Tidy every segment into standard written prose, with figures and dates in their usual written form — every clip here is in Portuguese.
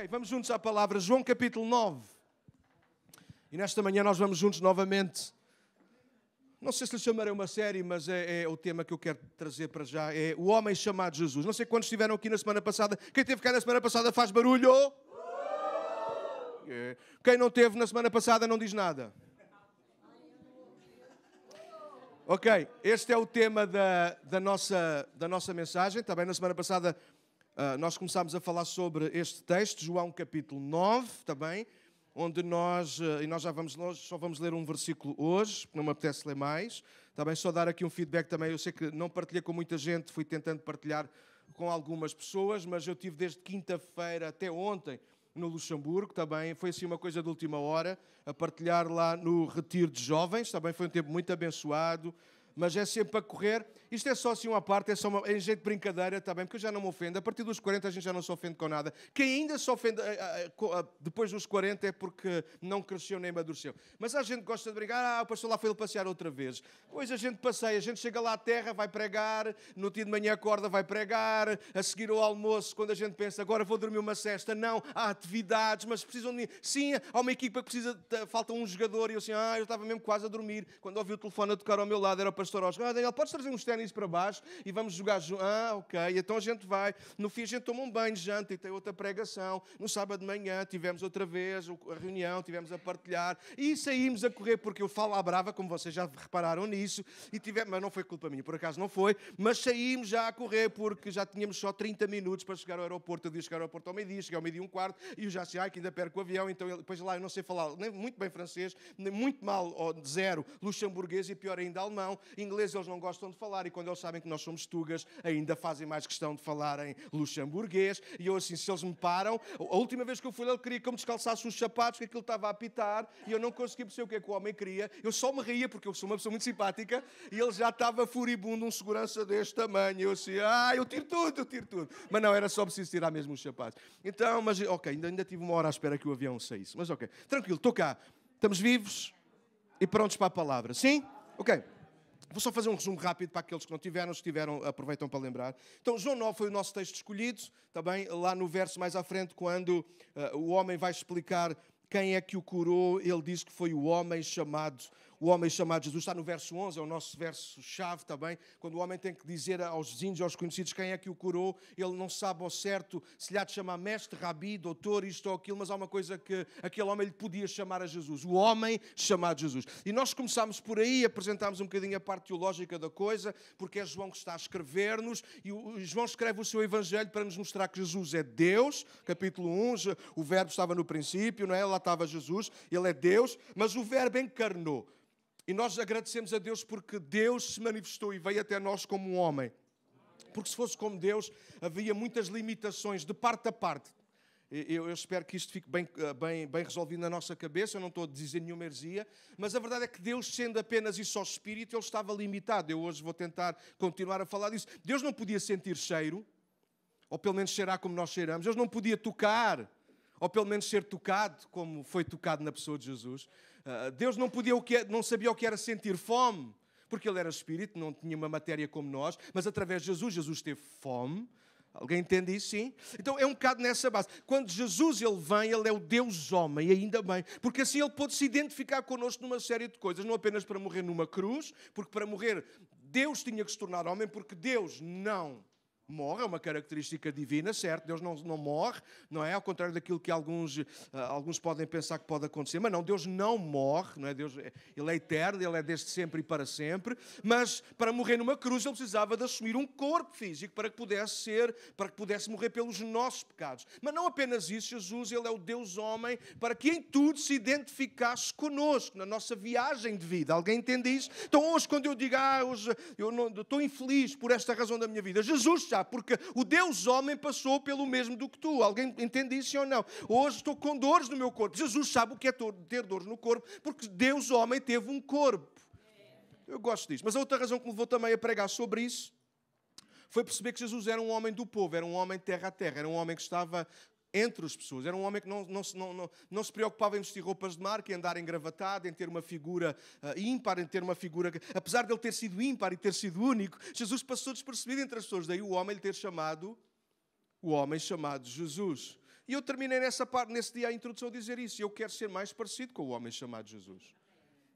Ok, vamos juntos à palavra João capítulo 9. E nesta manhã nós vamos juntos novamente. Não sei se lhe chamarei uma série, mas é o tema que eu quero trazer para já. É o homem chamado Jesus. Não sei quantos estiveram aqui na semana passada. Quem esteve cá na semana passada faz barulho? Quem não esteve na semana passada não diz nada. Ok, este é o tema da nossa mensagem. Também na semana passada nós começámos a falar sobre este texto, João capítulo 9, também, onde nós só vamos ler um versículo hoje, porque não me apetece ler mais. Também só dar aqui um feedback também. Eu sei que não partilhei com muita gente, fui tentando partilhar com algumas pessoas, mas eu tive desde quinta-feira até ontem no Luxemburgo, também foi assim uma coisa de última hora, a partilhar lá no Retiro de Jovens, também foi um tempo muito abençoado, mas é sempre a correr. Isto é só assim uma parte, é só em jeito de brincadeira também, porque eu já não me ofendo. A partir dos 40 a gente já não se ofende com nada. Quem ainda se ofende depois dos 40 é porque não cresceu nem amadureceu. Mas a gente gosta de brincar, o pastor lá foi passear outra vez. Depois a gente passeia, a gente chega lá à terra, vai pregar, no dia de manhã acorda, vai pregar, a seguir ao almoço, quando a gente pensa, agora vou dormir uma cesta, não, há atividades, mas precisam de mim. Sim, há uma equipa que precisa, falta um jogador, e eu assim, eu estava mesmo quase a dormir, quando ouvi o telefone a tocar ao meu lado, era o pastor Oscar, Daniel, podes trazer uns ténis para baixo e vamos jogar juntos? Ok, então a gente vai, no fim a gente toma um banho, janta e tem outra pregação, no sábado de manhã tivemos outra vez a reunião, tivemos a partilhar e saímos a correr, porque eu falo à brava, como vocês já repararam nisso, mas não foi culpa minha, por acaso não foi, mas saímos já a correr, porque já tínhamos só 30 minutos para chegar ao aeroporto. Eu devia chegar ao aeroporto ao meio-dia, cheguei ao meio-dia e um quarto, e eu já sei, que ainda perco o avião, então depois lá eu não sei falar nem muito bem francês, nem muito mal, zero, luxemburguês e pior ainda alemão, inglês eles não gostam de falar, e quando eles sabem que nós somos tugas, ainda fazem mais questão de falar em luxemburguês, e eu assim, se eles me param, a última vez que eu fui lá, ele queria que eu me descalçasse os sapatos, que aquilo estava a apitar, e eu não conseguia perceber o que é que o homem queria, eu só me ria, porque eu sou uma pessoa muito simpática, e ele já estava furibundo, um segurança deste tamanho, eu assim, eu tiro tudo, mas não, era só preciso tirar mesmo os sapatos. Então, mas ok, ainda tive uma hora à espera que o avião saísse, mas ok, tranquilo, estou cá, estamos vivos e prontos para a palavra, sim? Ok. Vou só fazer um resumo rápido para aqueles que não tiveram, se tiveram, aproveitam para lembrar. Então, João 9 foi o nosso texto escolhido, também lá no verso mais à frente, quando o homem vai explicar quem é que o curou, ele diz que foi o homem chamado Jesus. Está no verso 11, é o nosso verso-chave também, quando o homem tem que dizer aos vizinhos, aos conhecidos, quem é que o curou. Ele não sabe ao certo se lhe há de chamar mestre, rabi, doutor, isto ou aquilo, mas há uma coisa que aquele homem lhe podia chamar a Jesus, o homem chamado Jesus. E nós começámos por aí, apresentámos um bocadinho a parte teológica da coisa, porque é João que está a escrever-nos, e João escreve o seu evangelho para nos mostrar que Jesus é Deus. Capítulo 1, o verbo estava no princípio, não é? Lá estava Jesus, ele é Deus, mas o verbo encarnou. E nós agradecemos a Deus porque Deus se manifestou e veio até nós como um homem. Porque se fosse como Deus, havia muitas limitações de parte a parte. Eu espero que isto fique bem resolvido na nossa cabeça, eu não estou a dizer nenhuma heresia, mas a verdade é que Deus, sendo apenas e só Espírito, Ele estava limitado. Eu hoje vou tentar continuar a falar disso. Deus não podia sentir cheiro, ou pelo menos cheirar como nós cheiramos. Deus não podia tocar, ou pelo menos ser tocado, como foi tocado na pessoa de Jesus. Deus não sabia o que era sentir fome, porque Ele era Espírito, não tinha uma matéria como nós, mas através de Jesus teve fome. Alguém entende isso? Sim? Então é um bocado nessa base. Quando Jesus ele vem, Ele é o Deus homem, e ainda bem, porque assim Ele pôde se identificar connosco numa série de coisas, não apenas para morrer numa cruz, porque para morrer Deus tinha que se tornar homem, porque Deus não morre, é uma característica divina, certo? Deus não morre, não é? Ao contrário daquilo que alguns podem pensar que pode acontecer. Mas não, Deus não morre, não é? Deus, Ele é eterno, Ele é desde sempre e para sempre. Mas para morrer numa cruz Ele precisava de assumir um corpo físico para que pudesse morrer pelos nossos pecados. Mas não apenas isso, Jesus, Ele é o Deus homem para que em tudo se identificasse connosco, na nossa viagem de vida. Alguém entende isso? Então hoje quando eu digo, hoje eu não, estou infeliz por esta razão da minha vida, Jesus sabe, porque o Deus homem passou pelo mesmo do que tu. Alguém entende isso ou não? Hoje estou com dores no meu corpo. Jesus sabe o que é ter dores no corpo, porque Deus homem teve um corpo. Eu gosto disso. Mas a outra razão que me levou também a pregar sobre isso foi perceber que Jesus era um homem do povo, era um homem de terra a terra, era um homem que estava entre as pessoas. Era um homem que não se preocupava em vestir roupas de marca, em andar engravatado, em ter uma figura ímpar, em ter uma figura... Apesar de ele ter sido ímpar e ter sido único, Jesus passou despercebido entre as pessoas. Daí o homem lhe ter chamado o homem chamado Jesus. E eu terminei nessa parte, nesse dia, a introdução a dizer isso. Eu quero ser mais parecido com o homem chamado Jesus.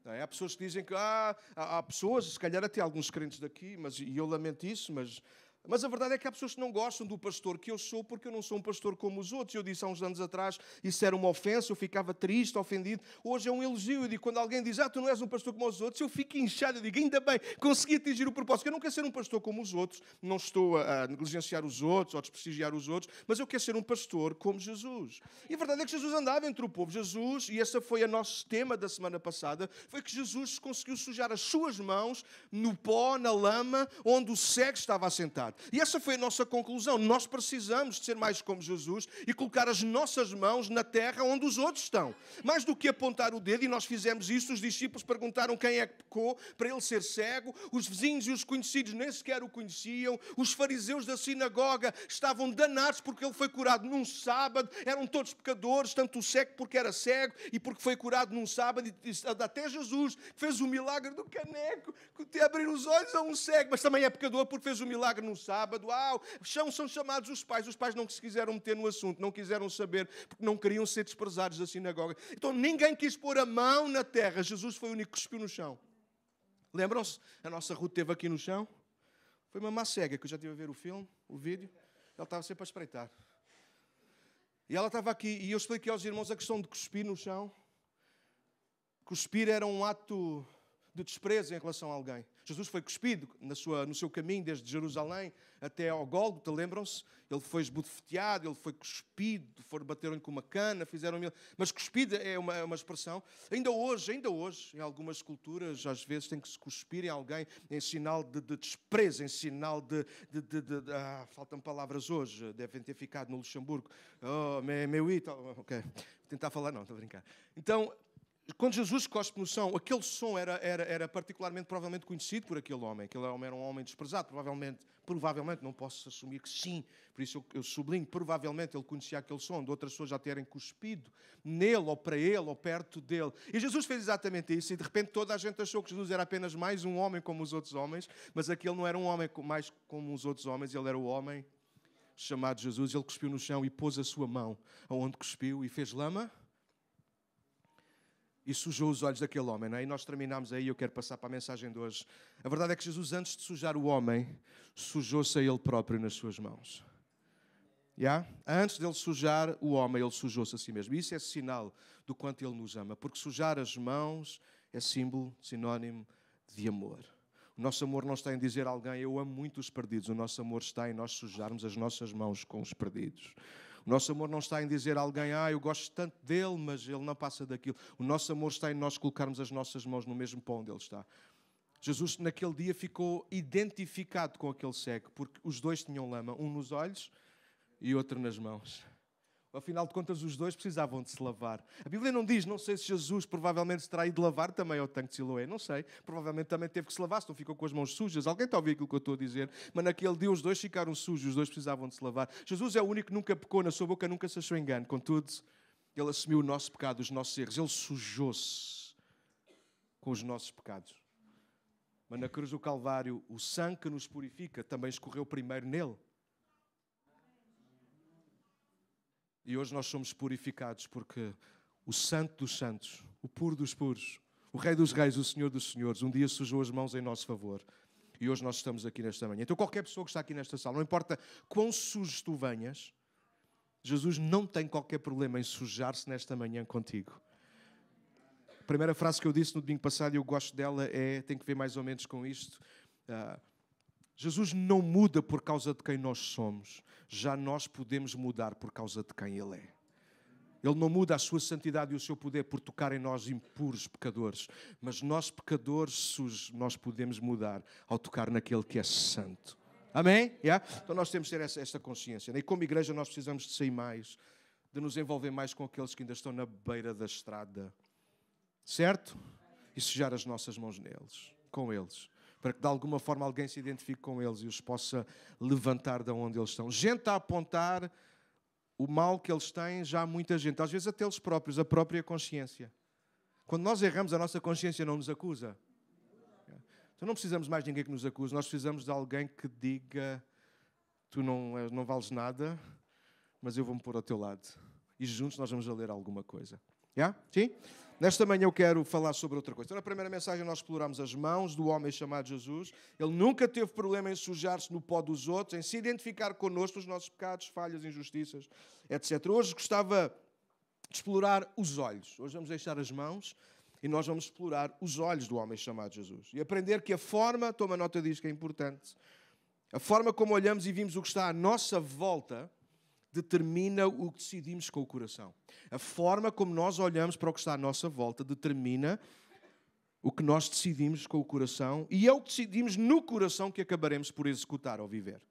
Há pessoas que dizem que há pessoas, se calhar até alguns crentes daqui, e eu lamento isso, mas a verdade é que há pessoas que não gostam do pastor que eu sou, porque eu não sou um pastor como os outros. Eu disse há uns anos atrás, isso era uma ofensa, eu ficava triste, ofendido. Hoje é um elogio. Eu digo, quando alguém diz, tu não és um pastor como os outros, eu fico inchado. Eu digo, ainda bem, consegui atingir o propósito. Eu não quero ser um pastor como os outros, não estou a negligenciar os outros ou a desprestigiar os outros, mas eu quero ser um pastor como Jesus. E a verdade é que Jesus andava entre o povo. Jesus, e esse foi o nosso tema da semana passada, foi que Jesus conseguiu sujar as suas mãos no pó, na lama, onde o cego estava assentado. E essa foi a nossa conclusão. Nós precisamos de ser mais como Jesus e colocar as nossas mãos na terra onde os outros estão. Mais do que apontar o dedo, e nós fizemos isso, os discípulos perguntaram quem é que pecou para ele ser cego, os vizinhos e os conhecidos nem sequer o conheciam, os fariseus da sinagoga estavam danados porque ele foi curado num sábado, eram todos pecadores, tanto o cego porque era cego e porque foi curado num sábado, e até Jesus que fez o milagre do caneco, de abrir os olhos a um cego, mas também é pecador porque fez o milagre num sábado. São chamados os pais não se quiseram meter no assunto, não quiseram saber, porque não queriam ser desprezados da sinagoga. Então ninguém quis pôr a mão na terra, Jesus foi o único que cuspiu no chão. Lembram-se? A nossa Ruth esteve aqui no chão, foi uma má cega, que eu já estive a ver o vídeo, ela estava sempre a espreitar. E ela estava aqui, e eu expliquei aos irmãos a questão de cuspir no chão. Cuspir era um ato de desprezo em relação a alguém. Jesus foi cuspido no seu caminho desde Jerusalém até ao Gólgota, lembram-se? Ele foi esbofeteado, ele foi cuspido, bateram-lhe com uma cana, fizeram-lhe... Mas cuspido é uma expressão. Ainda hoje, em algumas culturas, às vezes tem que se cuspir em alguém em sinal de desprezo, em sinal de faltam palavras hoje, devem ter ficado no Luxemburgo. Meu ito... Ok, vou tentar falar, não, estou a brincar. Então... Quando Jesus cospe no chão, aquele som era particularmente, provavelmente, conhecido por aquele homem. Aquele homem era um homem desprezado, provavelmente, não posso assumir que sim, por isso eu sublinho, provavelmente ele conhecia aquele som, de outras pessoas já terem cuspido nele, ou para ele, ou perto dele. E Jesus fez exatamente isso, e de repente toda a gente achou que Jesus era apenas mais um homem como os outros homens, mas aquele não era um homem mais como os outros homens, ele era o homem chamado Jesus. Ele cuspiu no chão e pôs a sua mão aonde cuspiu e fez lama, e sujou os olhos daquele homem, não é? E nós terminamos aí, eu quero passar para a mensagem de hoje. A verdade é que Jesus, antes de sujar o homem, sujou-se a ele próprio nas suas mãos. Antes de ele sujar o homem, ele sujou-se a si mesmo. E isso é sinal do quanto ele nos ama, porque sujar as mãos é símbolo, sinónimo de amor. O nosso amor não está em dizer a alguém, eu amo muito os perdidos. O nosso amor está em nós sujarmos as nossas mãos com os perdidos. O nosso amor não está em dizer a alguém, eu gosto tanto dele, mas ele não passa daquilo. O nosso amor está em nós colocarmos as nossas mãos no mesmo pão onde ele está. Jesus, naquele dia, ficou identificado com aquele cego, porque os dois tinham lama, um nos olhos e outro nas mãos. Afinal de contas, os dois precisavam de se lavar. A Bíblia não diz, não sei se Jesus provavelmente se terá ido lavar também ao tanque de Siloé, não sei. Provavelmente também teve que se lavar, se não ficou com as mãos sujas. Alguém está a ouvir aquilo que eu estou a dizer? Mas naquele dia os dois ficaram sujos, os dois precisavam de se lavar. Jesus é o único que nunca pecou, na sua boca nunca se achou engano. Contudo, ele assumiu o nosso pecado, os nossos erros. Ele sujou-se com os nossos pecados. Mas na cruz do Calvário, o sangue que nos purifica também escorreu primeiro nele. E hoje nós somos purificados porque o Santo dos Santos, o Puro dos Puros, o Rei dos Reis, o Senhor dos Senhores, um dia sujou as mãos em nosso favor. E hoje nós estamos aqui nesta manhã. Então qualquer pessoa que está aqui nesta sala, não importa quão sujo tu venhas, Jesus não tem qualquer problema em sujar-se nesta manhã contigo. A primeira frase que eu disse no domingo passado, e eu gosto dela, tem que ver mais ou menos com isto. Jesus não muda por causa de quem nós somos. Já nós podemos mudar por causa de quem Ele é. Ele não muda a sua santidade e o seu poder por tocar em nós impuros pecadores. Mas nós pecadores sujos, nós podemos mudar ao tocar naquele que é santo. Amém? Então nós temos de ter esta consciência. E como igreja nós precisamos de sair mais, de nos envolver mais com aqueles que ainda estão na beira da estrada. Certo? E sujar as nossas mãos neles, com eles. Para que de alguma forma alguém se identifique com eles e os possa levantar de onde eles estão. Gente a apontar o mal que eles têm, já há muita gente, às vezes até eles próprios, a própria consciência. Quando nós erramos, a nossa consciência não nos acusa. Então não precisamos mais de ninguém que nos acuse, nós precisamos de alguém que diga, tu não vales nada, mas eu vou-me pôr ao teu lado. e juntos nós vamos a ler alguma coisa. Yeah? Sim? Nesta manhã eu quero falar sobre outra coisa. Então, na primeira mensagem nós exploramos as mãos do homem chamado Jesus. Ele nunca teve problema em sujar-se no pó dos outros, em se identificar connosco, os nossos pecados, falhas, injustiças, etc. Hoje gostava de explorar os olhos. Hoje vamos deixar as mãos e nós vamos explorar os olhos do homem chamado Jesus. E aprender que a forma, toma nota disto que é importante, a forma como olhamos e vimos o que está à nossa volta determina o que decidimos com o coração. A forma como nós olhamos para o que está à nossa volta determina o que nós decidimos com o coração e é o que decidimos no coração que acabaremos por executar ou viver.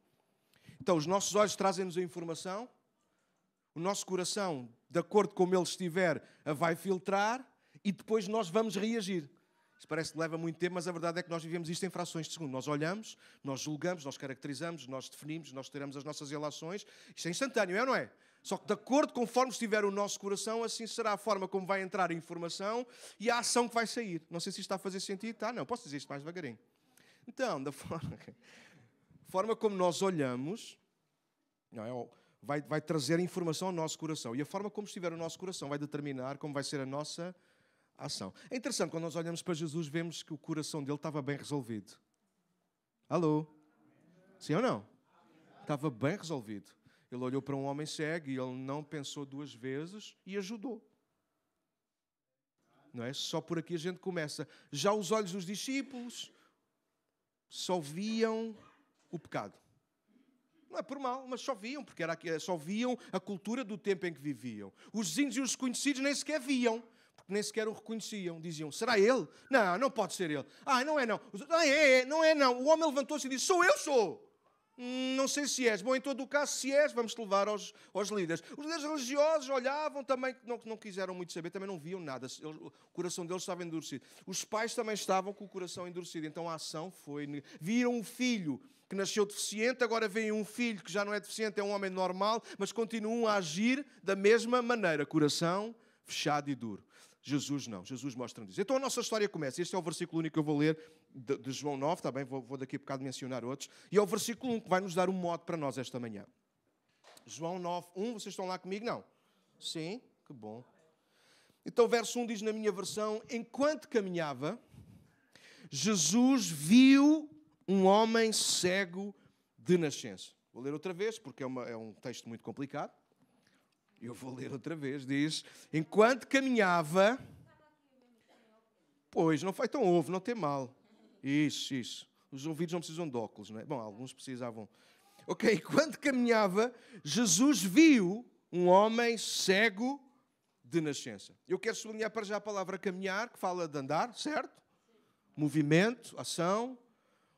Então, os nossos olhos trazem-nos a informação, o nosso coração, de acordo com como ele estiver, a vai filtrar e depois nós vamos reagir. Isto parece que leva muito tempo, mas a verdade é que nós vivemos isto em frações de segundo. Nós olhamos, nós julgamos, nós caracterizamos, nós definimos, nós tiramos as nossas relações. Isto é instantâneo, é ou não é? Só que de acordo conforme estiver o nosso coração, assim será a forma como vai entrar a informação e a ação que vai sair. Não sei se isto está a fazer sentido. Tá? Não, posso dizer isto mais devagarinho. Então, da forma como nós olhamos, não é? Vai trazer a informação ao nosso coração. E a forma como estiver o nosso coração vai determinar como vai ser a nossa ação. É interessante, quando nós olhamos para Jesus, vemos que o coração dele estava bem resolvido. Alô? Sim ou não? Estava bem resolvido. Ele olhou para um homem cego e ele não pensou duas vezes e ajudou. Não é? Só por aqui a gente começa. Já os olhos dos discípulos só viam o pecado. Não é por mal, mas só viam, porque só viam a cultura do tempo em que viviam. Os vizinhos e os desconhecidos nem sequer viam. Porque nem sequer o reconheciam. Diziam, será ele? Não, não pode ser ele. Não é não. Não é não. O homem levantou-se e disse, sou. Não sei se és. Bom, em todo o caso, se és, vamos-te levar aos líderes. Os líderes religiosos olhavam também, não quiseram muito saber, também não viam nada. O coração deles estava endurecido. Os pais também estavam com o coração endurecido. Então a ação foi... Viram um filho que nasceu deficiente, agora veem um filho que já não é deficiente, é um homem normal, mas continuam a agir da mesma maneira. Coração fechado e duro. Jesus não. Jesus mostra-nos isso. Então a nossa história começa. Este é o versículo único que eu vou ler de João 9, está bem? Vou daqui a bocado mencionar outros. E é o versículo 1 que vai nos dar um modo para nós esta manhã. João 9, 1. Vocês estão lá comigo? Não? Sim? Que bom. Então o verso 1 diz na minha versão, enquanto caminhava, Jesus viu um homem cego de nascença. Vou ler outra vez, porque é um texto muito complicado. Eu vou ler outra vez, diz, enquanto caminhava, pois, não foi tão ouve, não tem mal. Isso. Os ouvidos não precisam de óculos, não é? Bom, alguns precisavam. Ok, enquanto caminhava, Jesus viu um homem cego de nascença. Eu quero sublinhar para já a palavra caminhar, que fala de andar, certo? Movimento, ação.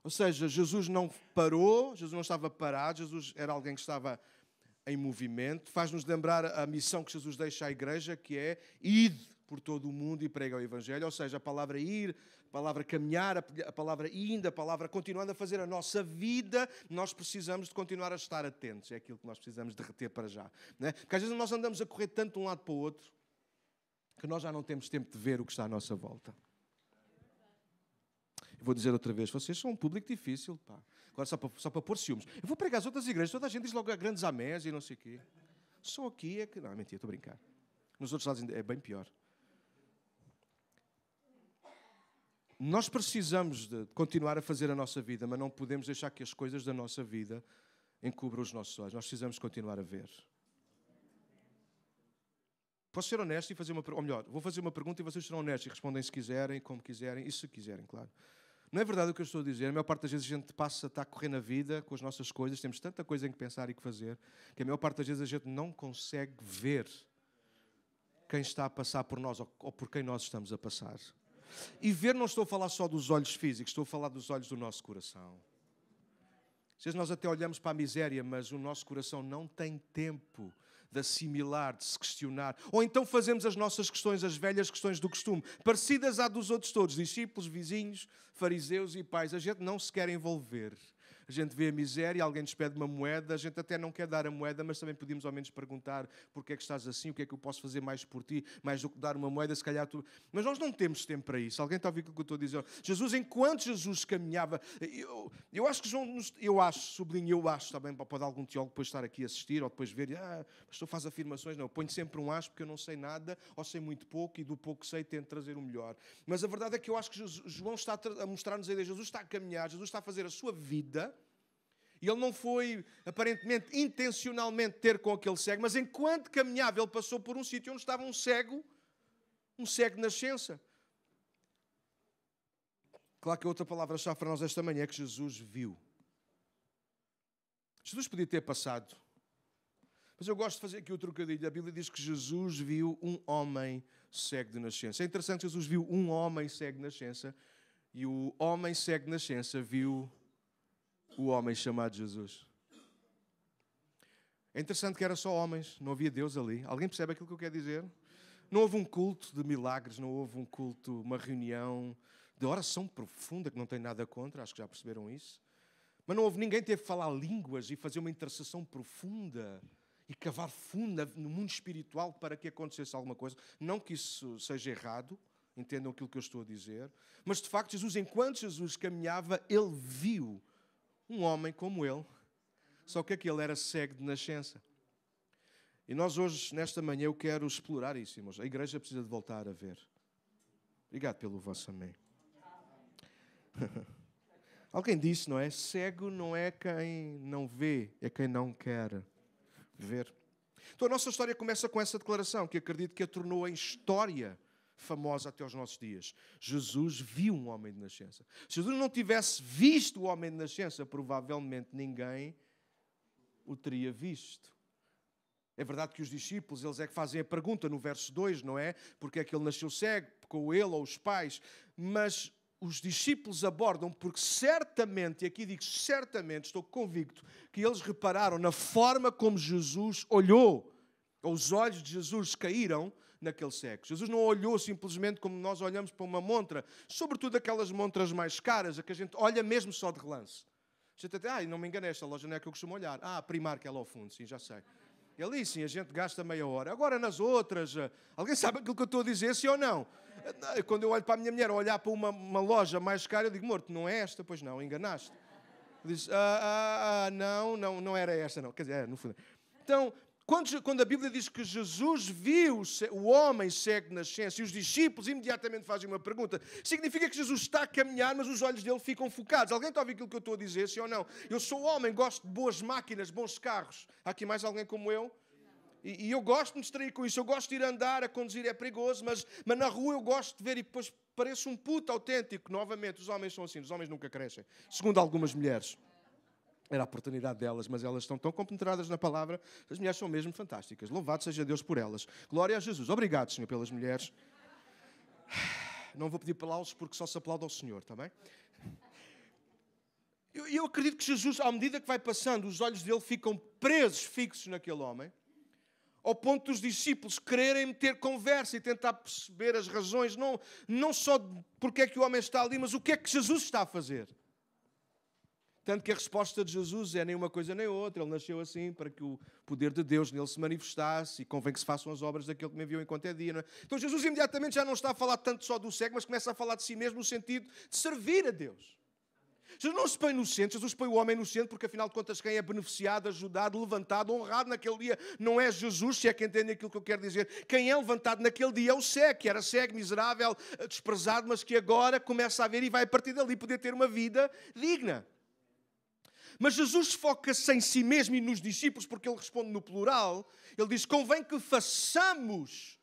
Ou seja, Jesus não parou, Jesus não estava parado, Jesus era alguém que estava em movimento. Faz-nos lembrar a missão que Jesus deixa à igreja, que é ir por todo o mundo e pregar o Evangelho. Ou seja, a palavra ir, a palavra caminhar, a palavra indo, a palavra continuando a fazer a nossa vida, nós precisamos de continuar a estar atentos. É aquilo que nós precisamos de reter para já. Não é? Porque às vezes nós andamos a correr tanto de um lado para o outro que nós já não temos tempo de ver o que está à nossa volta. Eu vou dizer outra vez, vocês são um público difícil, pá. Agora só para pôr ciúmes. Eu vou pregar as outras igrejas, toda a gente diz logo grandes améns e não sei o quê. Só aqui é que... Não, mentira, estou a brincar. Nos outros lados é bem pior. Nós precisamos de continuar a fazer a nossa vida, mas não podemos deixar que as coisas da nossa vida encubram os nossos olhos. Nós precisamos continuar a ver. Posso ser honesto e fazer uma pergunta? Ou melhor, vou fazer uma pergunta e vocês serão honestos e respondem se quiserem, como quiserem e se quiserem, claro. Não é verdade o que eu estou a dizer. A maior parte das vezes a gente está a correr na vida com as nossas coisas, temos tanta coisa em que pensar e que fazer, que a maior parte das vezes a gente não consegue ver quem está a passar por nós ou por quem nós estamos a passar. E ver, não estou a falar só dos olhos físicos, estou a falar dos olhos do nosso coração. Às vezes nós até olhamos para a miséria, mas o nosso coração não tem tempo de assimilar, de se questionar. Ou então fazemos as nossas questões, as velhas questões do costume, parecidas à dos outros todos, discípulos, vizinhos, fariseus e pais. A gente não se quer envolver. A gente vê a miséria, alguém nos pede uma moeda, a gente até não quer dar a moeda, mas também podemos ao menos perguntar porque é que estás assim, o que é que eu posso fazer mais por ti, mais do que dar uma moeda, se calhar tu... Mas nós não temos tempo para isso. Alguém está a ouvir o que eu estou a dizer? Jesus, enquanto Jesus caminhava, eu acho que João, eu acho, também pode algum teólogo depois estar aqui a assistir, ou depois ver, o pastor faz afirmações, não, eu ponho sempre um acho porque eu não sei nada, ou sei muito pouco, e do pouco que sei tento trazer o melhor. Mas a verdade é que eu acho que João está a mostrar-nos a ideia, Jesus está a caminhar, Jesus está a fazer a sua vida, e ele não foi, aparentemente, intencionalmente ter com aquele cego, mas enquanto caminhava, ele passou por um sítio onde estava um cego de nascença. Claro que a outra palavra-chave para nós esta manhã é que Jesus viu. Jesus podia ter passado, mas eu gosto de fazer aqui o trocadilho. A Bíblia diz que Jesus viu um homem cego de nascença. É interessante, Jesus viu um homem cego de nascença, e o homem cego de nascença viu o homem chamado Jesus. É interessante que era só homens, não havia Deus ali. Alguém percebe aquilo que eu quero dizer? Não houve um culto de milagres, não houve um culto, uma reunião de oração profunda, que não tem nada contra, acho que já perceberam isso. Mas não houve ninguém que teve que falar línguas e fazer uma intercessão profunda e cavar funda no mundo espiritual para que acontecesse alguma coisa. Não que isso seja errado, entendam aquilo que eu estou a dizer. Mas, de facto, enquanto Jesus caminhava, ele viu um homem como ele, só que aquele era cego de nascença. E nós hoje, nesta manhã, eu quero explorar isso, irmãos. A igreja precisa de voltar a ver. Obrigado pelo vosso amém. Alguém disse, não é? Cego não é quem não vê, é quem não quer ver. Então a nossa história começa com essa declaração, que acredito que a tornou em história famosa até aos nossos dias. Jesus viu um homem de nascença. Se Jesus não tivesse visto o homem de nascença, provavelmente ninguém o teria visto. É verdade que os discípulos, eles é que fazem a pergunta no verso 2, não é? Porque é que ele nasceu cego, com ele ou os pais. Mas os discípulos abordam porque certamente, e aqui digo certamente, estou convicto, que eles repararam na forma como Jesus olhou. Os olhos de Jesus caíram naquele cego. Jesus não olhou simplesmente como nós olhamos para uma montra, sobretudo aquelas montras mais caras, a que a gente olha mesmo só de relance. A gente até, não me enganei, esta loja não é que eu costumo olhar. Primark é lá ao fundo, sim, já sei. E ali sim, a gente gasta meia hora. Agora nas outras, alguém sabe aquilo que eu estou a dizer, sim ou não? Quando eu olho para a minha mulher, olhar para uma loja mais cara, eu digo, morto, não é esta? Pois não, enganaste. Diz, não era esta, não. Quer dizer, no fundo. Então, quando a Bíblia diz que Jesus viu o homem cego de nascença e os discípulos imediatamente fazem uma pergunta, significa que Jesus está a caminhar, mas os olhos dele ficam focados. Alguém está a ouvir aquilo que eu estou a dizer, sim ou não? Eu sou homem, gosto de boas máquinas, bons carros. Há aqui mais alguém como eu? E eu gosto de me distrair com isso. Eu gosto de ir andar, a conduzir é perigoso, mas na rua eu gosto de ver e depois pareço um puto autêntico. Novamente, os homens são assim, os homens nunca crescem. Segundo algumas mulheres. Era a oportunidade delas, mas elas estão tão compenetradas na palavra, as mulheres são mesmo fantásticas. Louvado seja Deus por elas. Glória a Jesus. Obrigado, Senhor, pelas mulheres. Não vou pedir aplausos porque só se aplaude ao Senhor, está bem? Eu acredito que Jesus, à medida que vai passando, os olhos dele ficam presos, fixos naquele homem, ao ponto dos discípulos quererem meter conversa e tentar perceber as razões, não só porque é que o homem está ali, mas o que é que Jesus está a fazer. Tanto que a resposta de Jesus é nem uma coisa nem outra. Ele nasceu assim para que o poder de Deus nele se manifestasse e convém que se façam as obras daquele que me enviou enquanto é dia. Não é? Então Jesus imediatamente já não está a falar tanto só do cego, mas começa a falar de si mesmo no sentido de servir a Deus. Jesus não se põe no centro, Jesus põe o homem no centro porque afinal de contas quem é beneficiado, ajudado, levantado, honrado naquele dia não é Jesus, se é que entende aquilo que eu quero dizer. Quem é levantado naquele dia é o cego, que era cego, miserável, desprezado, mas que agora começa a ver e vai a partir dali poder ter uma vida digna. Mas Jesus foca-se em si mesmo e nos discípulos, porque ele responde no plural. Ele diz, convém que façamos.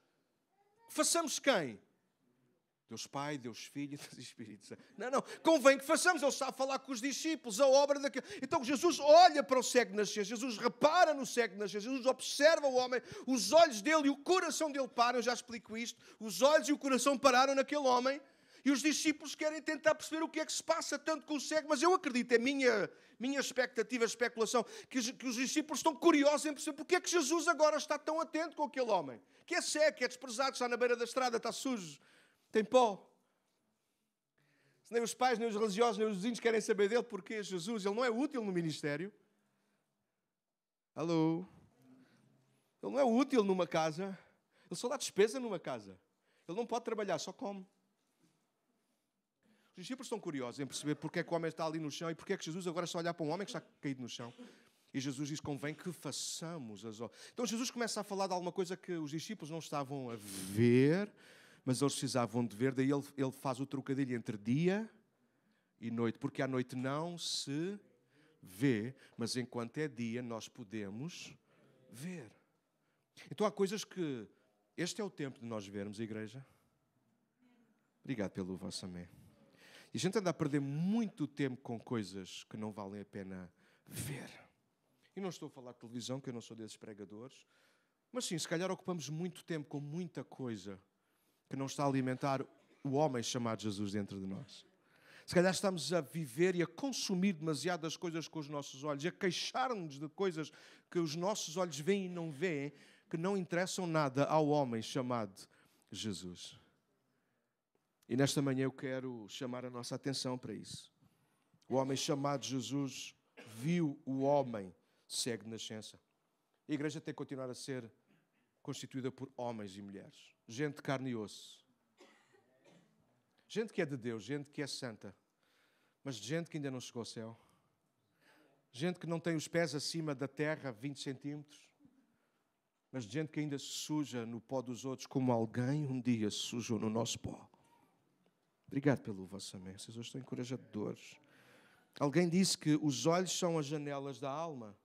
Façamos quem? Deus Pai, Deus Filho e Deus Espírito Santo. Não, convém que façamos. Ele está a falar com os discípulos, a obra daquele. Então Jesus olha para o cego de nascença, Jesus repara no cego de nascença, Jesus observa o homem, os olhos dele e o coração dele param, eu já explico isto, os olhos e o coração pararam naquele homem. E os discípulos querem tentar perceber o que é que se passa tanto com o cego, mas eu acredito, é minha expectativa, especulação, que os discípulos estão curiosos em perceber porque é que Jesus agora está tão atento com aquele homem, que é cego, que é desprezado, está na beira da estrada, está sujo, tem pó. Se nem os pais, nem os religiosos, nem os vizinhos querem saber dele, porque Jesus, ele não é útil no ministério. Alô? Ele não é útil numa casa. Ele só dá despesa numa casa. Ele não pode trabalhar, só come. Os discípulos estão curiosos em perceber porque é que o homem está ali no chão e porque é que Jesus agora está a olhar para um homem que está caído no chão. E Jesus diz, convém que façamos as obras. Então Jesus começa a falar de alguma coisa que os discípulos não estavam a ver, mas eles precisavam de ver. Daí ele faz o trocadilho entre dia e noite, porque à noite não se vê, mas enquanto é dia nós podemos ver. Então há coisas que... Este é o tempo de nós vermos, igreja. Obrigado pelo vosso amém. E a gente anda a perder muito tempo com coisas que não valem a pena ver. E não estou a falar de televisão, que eu não sou desses pregadores. Mas sim, se calhar ocupamos muito tempo com muita coisa que não está a alimentar o homem chamado Jesus dentro de nós. Se calhar estamos a viver e a consumir demasiadas coisas com os nossos olhos, e a queixar-nos de coisas que os nossos olhos veem e não veem, que não interessam nada ao homem chamado Jesus. E nesta manhã eu quero chamar a nossa atenção para isso. O homem chamado Jesus viu o homem cego de nascença. A igreja tem que continuar a ser constituída por homens e mulheres. Gente de carne e osso. Gente que é de Deus, gente que é santa. Mas gente que ainda não chegou ao céu. Gente que não tem os pés acima da terra 20 centímetros. Mas gente que ainda se suja no pó dos outros como alguém um dia se sujou no nosso pó. Obrigado pelo vosso amém. Vocês hoje estão encorajadores. Alguém disse que os olhos são as janelas da alma.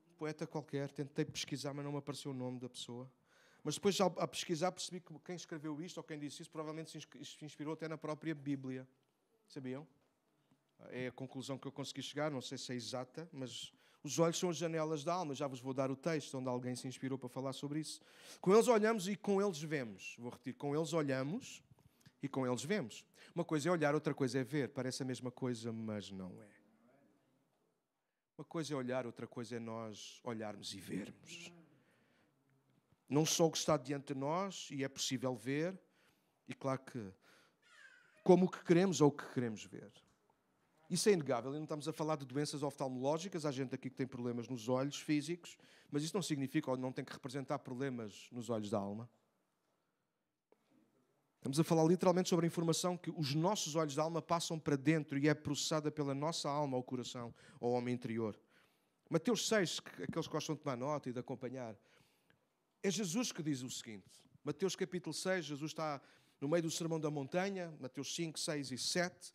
Um poeta qualquer, tentei pesquisar, mas não me apareceu o nome da pessoa. Mas depois, a pesquisar, percebi que quem escreveu isto, ou quem disse isso, provavelmente se inspirou até na própria Bíblia. Sabiam? É a conclusão que eu consegui chegar, não sei se é exata, mas os olhos são as janelas da alma. Já vos vou dar o texto onde alguém se inspirou para falar sobre isso. Com eles olhamos e com eles vemos. Vou repetir, com eles olhamos e com eles vemos. Uma coisa é olhar, outra coisa é ver. Parece a mesma coisa, mas não é. Uma coisa é olhar, outra coisa é nós olharmos e vermos. Não só o que está diante de nós, e é possível ver, e claro que como o que queremos ou o que queremos ver. Isso é inegável, e não estamos a falar de doenças oftalmológicas, há gente aqui que tem problemas nos olhos físicos, mas isso não significa ou não tem que representar problemas nos olhos da alma. Estamos a falar literalmente sobre a informação que os nossos olhos da alma passam para dentro e é processada pela nossa alma ao coração, ao homem interior. Mateus 6, aqueles que gostam de tomar nota e de acompanhar, é Jesus que diz o seguinte. Mateus capítulo 6, Jesus está no meio do Sermão da Montanha, Mateus 5, 6 e 7.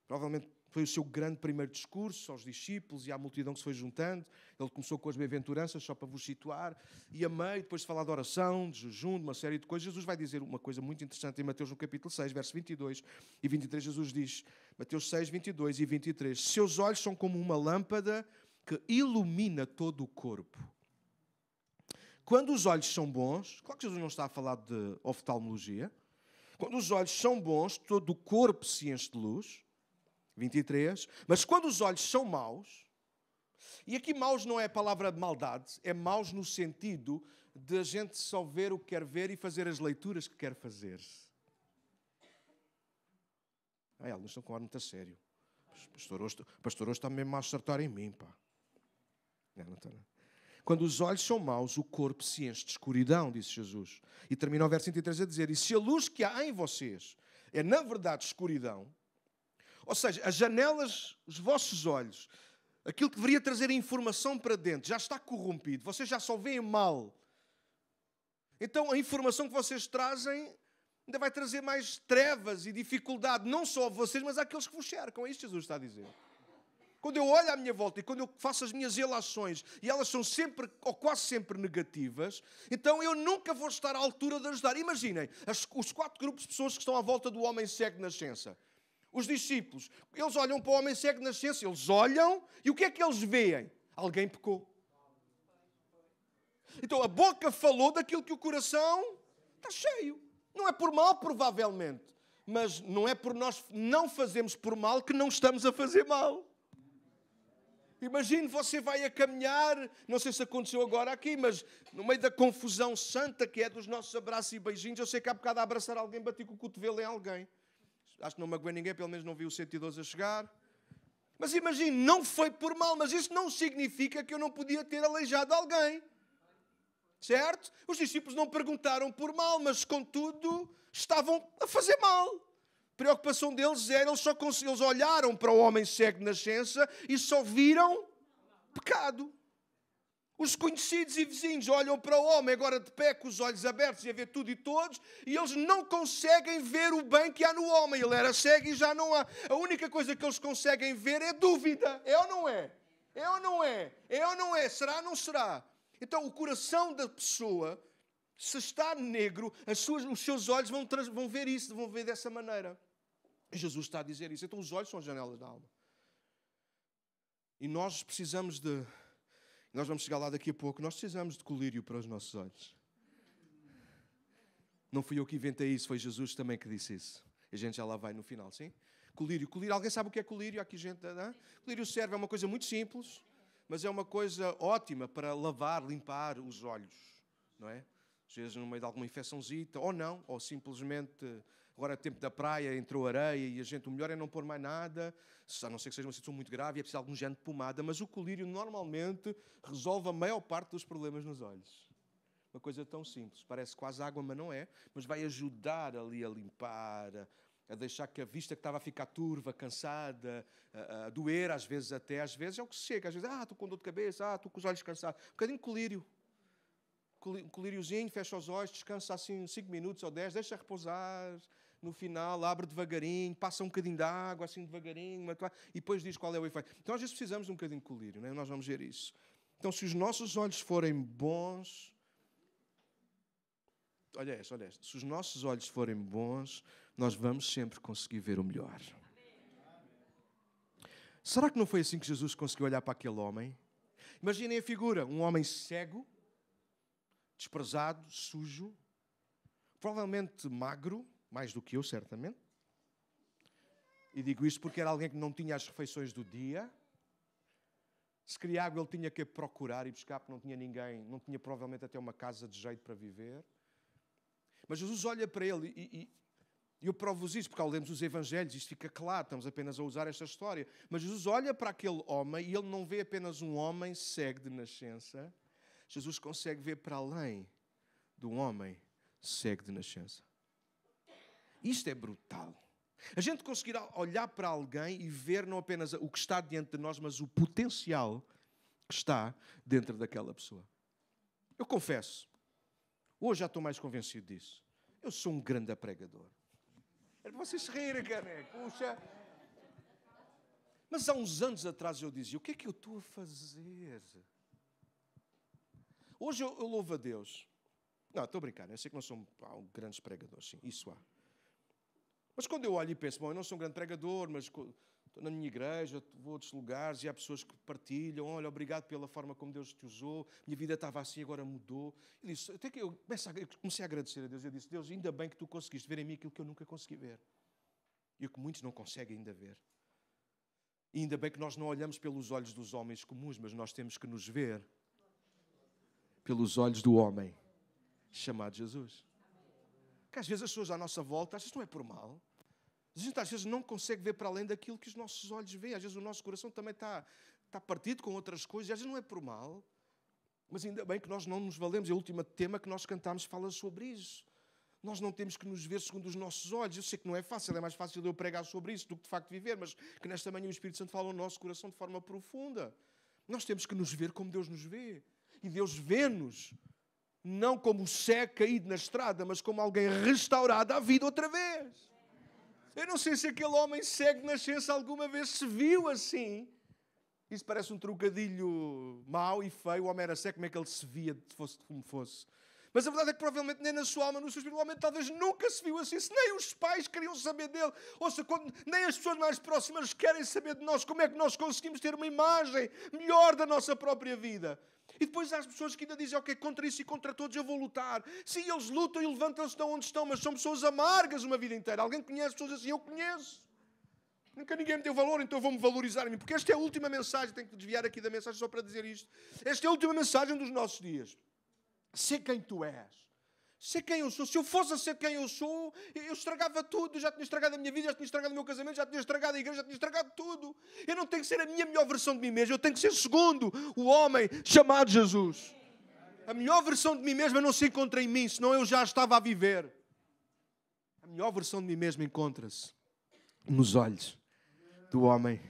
Provavelmente foi o seu grande primeiro discurso aos discípulos e à multidão que se foi juntando. Ele começou com as bem-aventuranças, só para vos situar. E a meio, depois de falar de oração, de jejum, de uma série de coisas, Jesus vai dizer uma coisa muito interessante em Mateus no capítulo 6, verso 22 e 23. Jesus diz, Mateus 6, 22 e 23, seus olhos são como uma lâmpada que ilumina todo o corpo. Quando os olhos são bons, claro que Jesus não está a falar de oftalmologia, quando os olhos são bons, todo o corpo se enche de luz. 23. Mas quando os olhos são maus, e aqui maus não é a palavra de maldade, é maus no sentido de a gente só ver o que quer ver e fazer as leituras que quer fazer. Eles estão com ar muito a sério. Pastor, hoje está mesmo a acertar em mim, pá. Não está, não. Quando os olhos são maus, o corpo se enche de escuridão, disse Jesus. E termina o verso 23 a dizer, e se a luz que há em vocês é na verdade escuridão, ou seja, as janelas, os vossos olhos, aquilo que deveria trazer informação para dentro, já está corrompido. Vocês já só veem mal. Então a informação que vocês trazem ainda vai trazer mais trevas e dificuldade, não só a vocês, mas àqueles que vos cercam. É isto que Jesus está a dizer. Quando eu olho à minha volta e quando eu faço as minhas relações e elas são sempre, ou quase sempre negativas, então eu nunca vou estar à altura de ajudar. Imaginem, os 4 grupos de pessoas que estão à volta do homem cego de nascença. Os discípulos, eles olham para o homem cego de nascença, eles olham e o que é que eles veem? Alguém pecou. Então a boca falou daquilo que o coração está cheio. Não é por mal, provavelmente, mas não é por nós não fazermos por mal que não estamos a fazer mal. Imagine, você vai a caminhar, não sei se aconteceu agora aqui, mas no meio da confusão santa que é dos nossos abraços e beijinhos, eu sei que há bocado a abraçar alguém, bati com o cotovelo em alguém. Acho que não magoei ninguém, pelo menos não vi o 112 a chegar. Mas imagine, não foi por mal, mas isso não significa que eu não podia ter aleijado alguém. Certo? Os discípulos não perguntaram por mal, mas contudo estavam a fazer mal. A preocupação deles era, eles olharam para o homem cego de nascença e só viram pecado. Os conhecidos e vizinhos olham para o homem agora de pé, com os olhos abertos e a ver tudo e todos, e eles não conseguem ver o bem que há no homem. Ele era cego e já não há. A única coisa que eles conseguem ver é dúvida. É ou não é? É ou não é? É ou não é? Será ou não será? Então o coração da pessoa, se está negro, os seus olhos vão ver isso, vão ver dessa maneira. E Jesus está a dizer isso. Então os olhos são as janelas da alma. E nós precisamos de... Nós vamos chegar lá daqui a pouco. Nós precisamos de colírio para os nossos olhos. Não fui eu que inventei isso, foi Jesus também que disse isso. A gente já lá vai no final, sim? Colírio. Alguém sabe o que é colírio? Aqui gente, não? Colírio serve, é uma coisa muito simples, mas é uma coisa ótima para lavar, limpar os olhos, não é? Às vezes no meio de alguma infecçãozita, ou não, ou simplesmente... Agora é tempo da praia, entrou areia e o melhor é não pôr mais nada, a não ser que seja uma situação muito grave e é preciso algum género de pomada, mas o colírio normalmente resolve a maior parte dos problemas nos olhos. Uma coisa tão simples, parece quase água, mas não é, mas vai ajudar ali a limpar, a deixar que a vista que estava a ficar turva, cansada, a doer às vezes é o que se chega, às vezes, estou com dor de cabeça, estou com os olhos cansados, um bocadinho de colírio. Um colíriozinho, fecha os olhos, descansa assim 5 minutos ou 10, deixa repousar. No final, abre devagarinho, passa um bocadinho de água, assim devagarinho, e depois diz qual é o efeito. Então, às vezes, precisamos de um bocadinho de colírio, não é? Nós vamos ver isso. Então, se os nossos olhos forem bons... Olha esta. Se os nossos olhos forem bons, nós vamos sempre conseguir ver o melhor. Será que não foi assim que Jesus conseguiu olhar para aquele homem? Imaginem a figura, um homem cego, desprezado, sujo, provavelmente magro, mais do que eu, certamente. E digo isto porque era alguém que não tinha as refeições do dia. Se queria água, ele tinha que procurar e buscar, porque não tinha ninguém, não tinha provavelmente até uma casa de jeito para viver. Mas Jesus olha para ele e eu provo-vos isso, porque ao lermos os Evangelhos, isto fica claro, estamos apenas a usar esta história. Mas Jesus olha para aquele homem e ele não vê apenas um homem cego de nascença. Jesus consegue ver para além de um homem cego de nascença. Isto é brutal. A gente conseguirá olhar para alguém e ver não apenas o que está diante de nós, mas o potencial que está dentro daquela pessoa. Eu confesso, hoje já estou mais convencido disso. Eu sou um grande pregador. É para vocês se rirem, caneco. Puxa. Mas há uns anos atrás eu dizia, o que é que eu estou a fazer? Hoje eu louvo a Deus. Não, estou a brincar. Eu sei que não sou grandes pregadores, sim, isso há. Mas quando eu olho e penso, bom, eu não sou um grande pregador, mas estou na minha igreja, vou a outros lugares e há pessoas que partilham, olha, obrigado pela forma como Deus te usou, minha vida estava assim, agora mudou. Eu disse, até que eu comecei a agradecer a Deus, eu disse, Deus, ainda bem que tu conseguiste ver em mim aquilo que eu nunca consegui ver. E o que muitos não conseguem ainda ver. E ainda bem que nós não olhamos pelos olhos dos homens comuns, mas nós temos que nos ver pelos olhos do homem chamado Jesus. Que às vezes as pessoas à nossa volta, às vezes não é por mal, a gente às vezes não consegue ver para além daquilo que os nossos olhos veem. Às vezes o nosso coração também está partido com outras coisas, às vezes não é por mal, mas ainda bem que nós não nos valemos. E o último tema que nós cantamos fala sobre isso. Nós não temos que nos ver segundo os nossos olhos. Eu sei que não é fácil, é mais fácil eu pregar sobre isso do que de facto viver, mas que nesta manhã o Espírito Santo fala ao nosso coração de forma profunda. Nós temos que nos ver como Deus nos vê. E Deus vê-nos não como o cego caído na estrada, mas como alguém restaurado à vida outra vez. Eu não sei se aquele homem cego de nascença alguma vez se viu assim. Isso parece um trocadilho mau e feio. O homem era cego, como é que ele se via, fosse como fosse. Mas a verdade é que provavelmente nem na sua alma, no seu espírito, o homem talvez nunca se viu assim. Se nem os pais queriam saber dele. Ou seja, nem as pessoas mais próximas querem saber de nós. Como é que nós conseguimos ter uma imagem melhor da nossa própria vida? E depois há as pessoas que ainda dizem, ok, contra isso e contra todos eu vou lutar. Sim, eles lutam e levantam-se de onde estão, mas são pessoas amargas uma vida inteira. Alguém conhece pessoas assim? Eu conheço. Nunca ninguém me deu valor, então eu vou-me valorizar a mim. Porque esta é a última mensagem, tenho que desviar aqui da mensagem só para dizer isto. Esta é a última mensagem dos nossos dias. Sei quem tu és. ser quem eu sou. Se eu fosse a ser quem eu sou, eu estragava tudo. Já tinha estragado a minha vida, já tinha estragado o meu casamento, já tinha estragado a igreja, já tinha estragado tudo. Eu não tenho que ser a minha melhor versão de mim mesmo. Eu tenho que ser segundo o homem chamado Jesus. A melhor versão de mim mesmo não se encontra em mim, senão eu já estava a viver. A melhor versão de mim mesmo encontra-se nos olhos do homem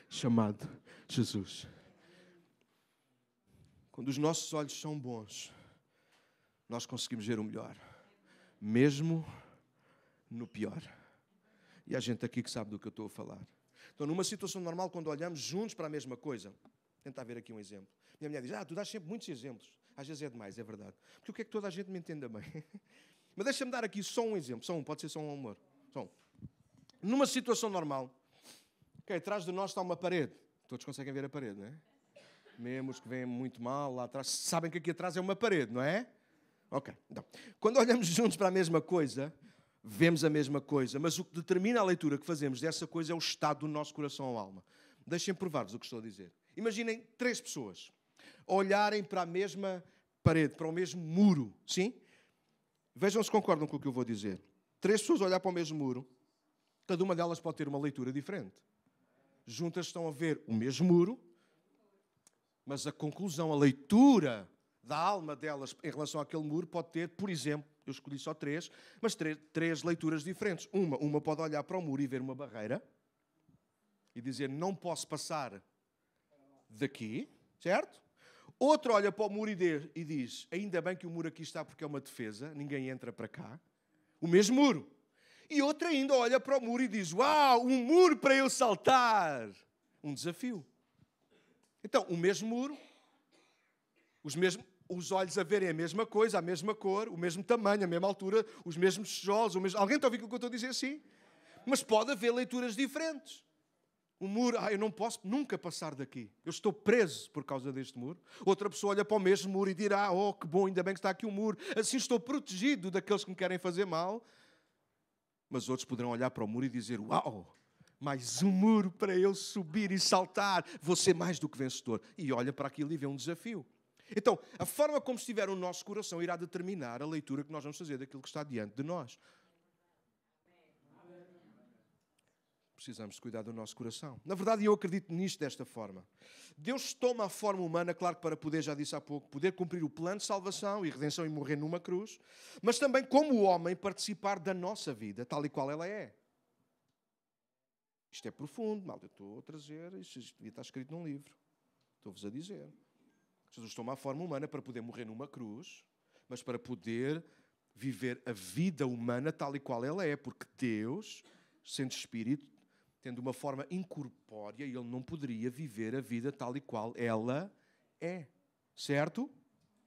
chamado Jesus. Quando os nossos olhos são bons, nós conseguimos ver o melhor, mesmo no pior. E há gente aqui que sabe do que eu estou a falar. Então, numa situação normal, quando olhamos juntos para a mesma coisa, tentar ver aqui um exemplo. Minha mulher diz, tu dás sempre muitos exemplos. Às vezes é demais, é verdade. Porque eu quero que toda a gente me entenda bem. Mas deixa-me dar aqui só um exemplo. Só um, pode ser só um amor. Só um. Numa situação normal, atrás de nós está uma parede. Todos conseguem ver a parede, não é? Mesmo os que veem muito mal lá atrás, sabem que aqui atrás é uma parede, não é? Ok. Então, quando olhamos juntos para a mesma coisa, vemos a mesma coisa, mas o que determina a leitura que fazemos dessa coisa é o estado do nosso coração ou alma. Deixem provar-vos o que estou a dizer. Imaginem 3 pessoas olharem para a mesma parede, para o mesmo muro, sim? Vejam se concordam com o que eu vou dizer. 3 pessoas olhar para o mesmo muro, cada uma delas pode ter uma leitura diferente. Juntas estão a ver o mesmo muro, mas a conclusão, a leitura da alma delas em relação àquele muro pode ter, por exemplo, eu escolhi só 3, mas 3 leituras diferentes. Uma pode olhar para o muro e ver uma barreira e dizer, não posso passar daqui, certo? Outra olha para o muro e diz, ainda bem que o muro aqui está porque é uma defesa, ninguém entra para cá. O mesmo muro. E outra ainda olha para o muro e diz, uau, um muro para eu saltar. Um desafio. Então, o mesmo muro, os olhos a verem a mesma coisa, a mesma cor, o mesmo tamanho, a mesma altura, os mesmos tijolos, Alguém está a ouvir o que eu estou a dizer? Sim. Mas pode haver leituras diferentes. O muro, eu não posso nunca passar daqui. Eu estou preso por causa deste muro. Outra pessoa olha para o mesmo muro e dirá, que bom, ainda bem que está aqui o muro. Assim estou protegido daqueles que me querem fazer mal. Mas outros poderão olhar para o muro e dizer, uau, mais um muro para eu subir e saltar. Vou ser mais do que vencedor. E olha para aquilo e vê um desafio. Então, a forma como estiver o nosso coração irá determinar a leitura que nós vamos fazer daquilo que está diante de nós. Precisamos de cuidar do nosso coração. Na verdade, eu acredito nisto desta forma. Deus toma a forma humana, claro que para poder, já disse há pouco, poder cumprir o plano de salvação e redenção e morrer numa cruz, mas também como homem participar da nossa vida, tal e qual ela é. Isto é profundo, malta. Eu estou a trazer, isto devia estar escrito num livro. Estou-vos a dizer. Jesus toma a forma humana para poder morrer numa cruz, mas para poder viver a vida humana tal e qual ela é, porque Deus, sendo Espírito, tendo uma forma incorpórea, ele não poderia viver a vida tal e qual ela é. Certo?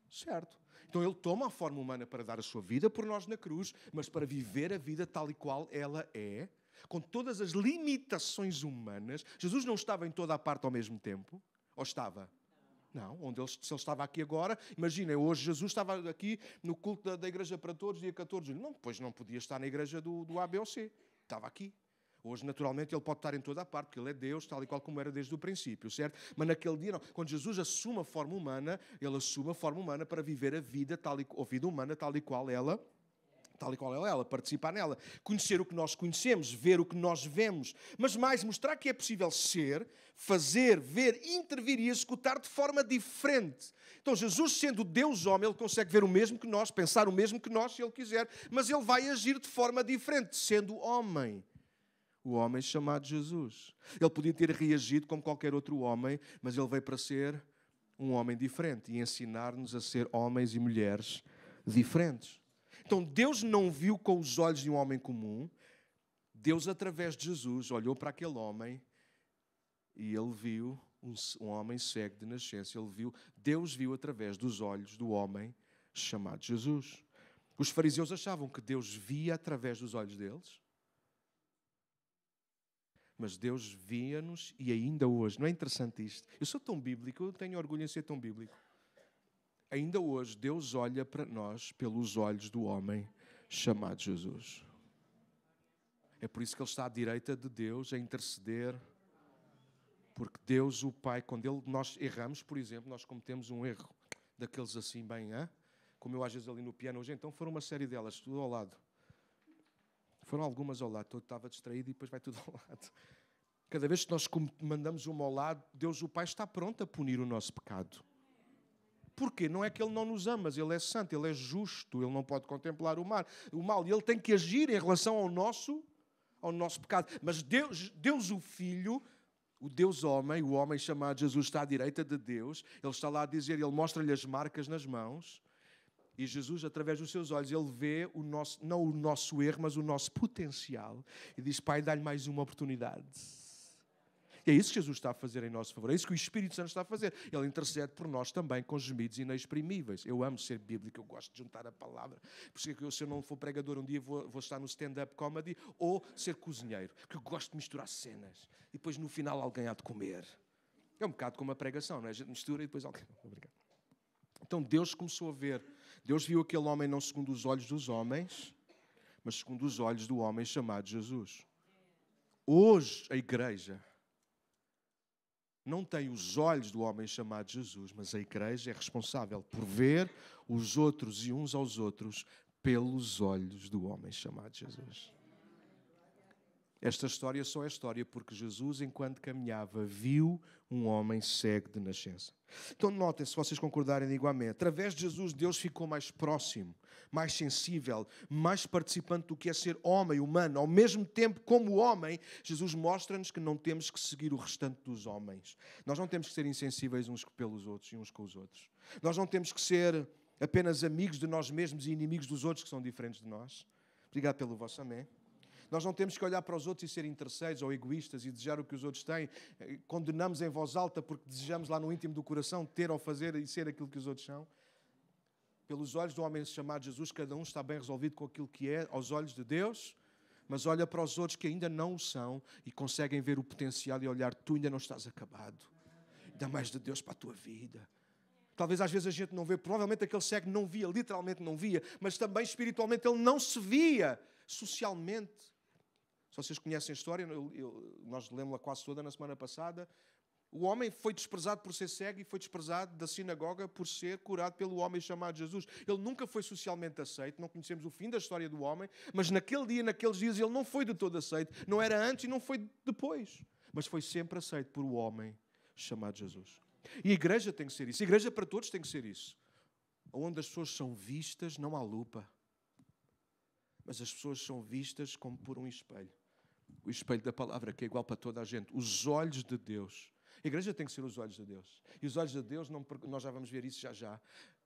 Certo. Então ele toma a forma humana para dar a sua vida por nós na cruz, mas para viver a vida tal e qual ela é, com todas as limitações humanas. Jesus não estava em toda a parte ao mesmo tempo? Ou estava? Não. Se ele estava aqui agora, imaginem, hoje Jesus estava aqui no culto da Igreja para Todos, dia 14 de julho. Não, depois não podia estar na igreja do A, B ou C. Estava aqui. Hoje, naturalmente, ele pode estar em toda a parte, porque ele é Deus, tal e qual como era desde o princípio, certo? Mas naquele dia, não. Quando Jesus assume a forma humana, ele assume a forma humana para viver a vida, vida humana tal e qual ela é, participar nela. Conhecer o que nós conhecemos, ver o que nós vemos, mas mais, mostrar que é possível ser, fazer, ver, intervir e executar de forma diferente. Então, Jesus, sendo Deus homem, ele consegue ver o mesmo que nós, pensar o mesmo que nós, se ele quiser, mas ele vai agir de forma diferente, sendo homem. O homem chamado Jesus. Ele podia ter reagido como qualquer outro homem, mas ele veio para ser um homem diferente e ensinar-nos a ser homens e mulheres diferentes. Então, Deus não viu com os olhos de um homem comum. Deus, através de Jesus, olhou para aquele homem e ele viu um homem cego de nascença. Deus viu através dos olhos do homem chamado Jesus. Os fariseus achavam que Deus via através dos olhos deles. Mas Deus via-nos e ainda hoje, não é interessante isto? Eu sou tão bíblico, eu tenho orgulho em ser tão bíblico. Ainda hoje, Deus olha para nós pelos olhos do homem chamado Jesus. É por isso que Ele está à direita de Deus a interceder. Porque Deus, o Pai, quando nós erramos, por exemplo, nós cometemos um erro daqueles assim bem, como eu às vezes ali no piano hoje, então foram uma série delas, tudo ao lado. Foram algumas ao lado, eu estava distraído e depois vai tudo ao lado. Cada vez que nós mandamos uma ao lado, Deus o Pai está pronto a punir o nosso pecado. Porquê? Não é que Ele não nos ama, mas Ele é santo, Ele é justo, Ele não pode contemplar o mal. E Ele tem que agir em relação ao nosso pecado. Mas Deus o Filho, o Deus homem, o homem chamado Jesus, está à direita de Deus. Ele está lá a dizer, Ele mostra-lhe as marcas nas mãos. E Jesus, através dos seus olhos, Ele vê não o nosso erro, mas o nosso potencial. E diz, Pai, dá-lhe mais uma oportunidade. E é isso que Jesus está a fazer em nosso favor. É isso que o Espírito Santo está a fazer. Ele intercede por nós também com gemidos inexprimíveis. Eu amo ser bíblico, eu gosto de juntar a palavra. Por isso é que eu, se eu não for pregador, um dia vou estar no stand-up comedy ou ser cozinheiro. Porque eu gosto de misturar cenas. E depois, no final, alguém há de comer. É um bocado como a pregação, não é? A gente mistura e depois alguém... Obrigado. Então, Deus começou a ver. Deus viu aquele homem não segundo os olhos dos homens, mas segundo os olhos do homem chamado Jesus. Hoje, a igreja não tem os olhos do homem chamado Jesus, mas a igreja é responsável por ver os outros e uns aos outros pelos olhos do homem chamado Jesus. Esta história só é história porque Jesus, enquanto caminhava, viu um homem cego de nascença. Então notem, se vocês concordarem, digam amém. Através de Jesus, Deus ficou mais próximo, mais sensível, mais participante do que é ser homem, humano. Ao mesmo tempo, como homem, Jesus mostra-nos que não temos que seguir o restante dos homens. Nós não temos que ser insensíveis uns pelos outros e uns com os outros. Nós não temos que ser apenas amigos de nós mesmos e inimigos dos outros que são diferentes de nós. Obrigado pelo vosso amém. Nós não temos que olhar para os outros e ser interesseiros ou egoístas e desejar o que os outros têm. Condenamos em voz alta porque desejamos lá no íntimo do coração ter ou fazer e ser aquilo que os outros são. Pelos olhos do homem chamado Jesus, cada um está bem resolvido com aquilo que é aos olhos de Deus, mas olha para os outros que ainda não o são e conseguem ver o potencial e olhar, tu ainda não estás acabado. Dá mais de Deus para a tua vida. Talvez às vezes a gente não vê, provavelmente aquele cego não via, literalmente não via, mas também espiritualmente ele não se via socialmente. Se vocês conhecem a história, nós lemos-la quase toda na semana passada, o homem foi desprezado por ser cego e foi desprezado da sinagoga por ser curado pelo homem chamado Jesus. Ele nunca foi socialmente aceito, não conhecemos o fim da história do homem, mas naquele dia, naqueles dias, ele não foi de todo aceito. Não era antes e não foi depois, mas foi sempre aceito por o homem chamado Jesus. E a igreja tem que ser isso. A igreja para todos tem que ser isso. Onde as pessoas são vistas, não há lupa, mas as pessoas são vistas como por um espelho. O espelho da palavra, que é igual para toda a gente. Os olhos de Deus. A igreja tem que ser os olhos de Deus. E os olhos de Deus, nós já vamos ver isso já.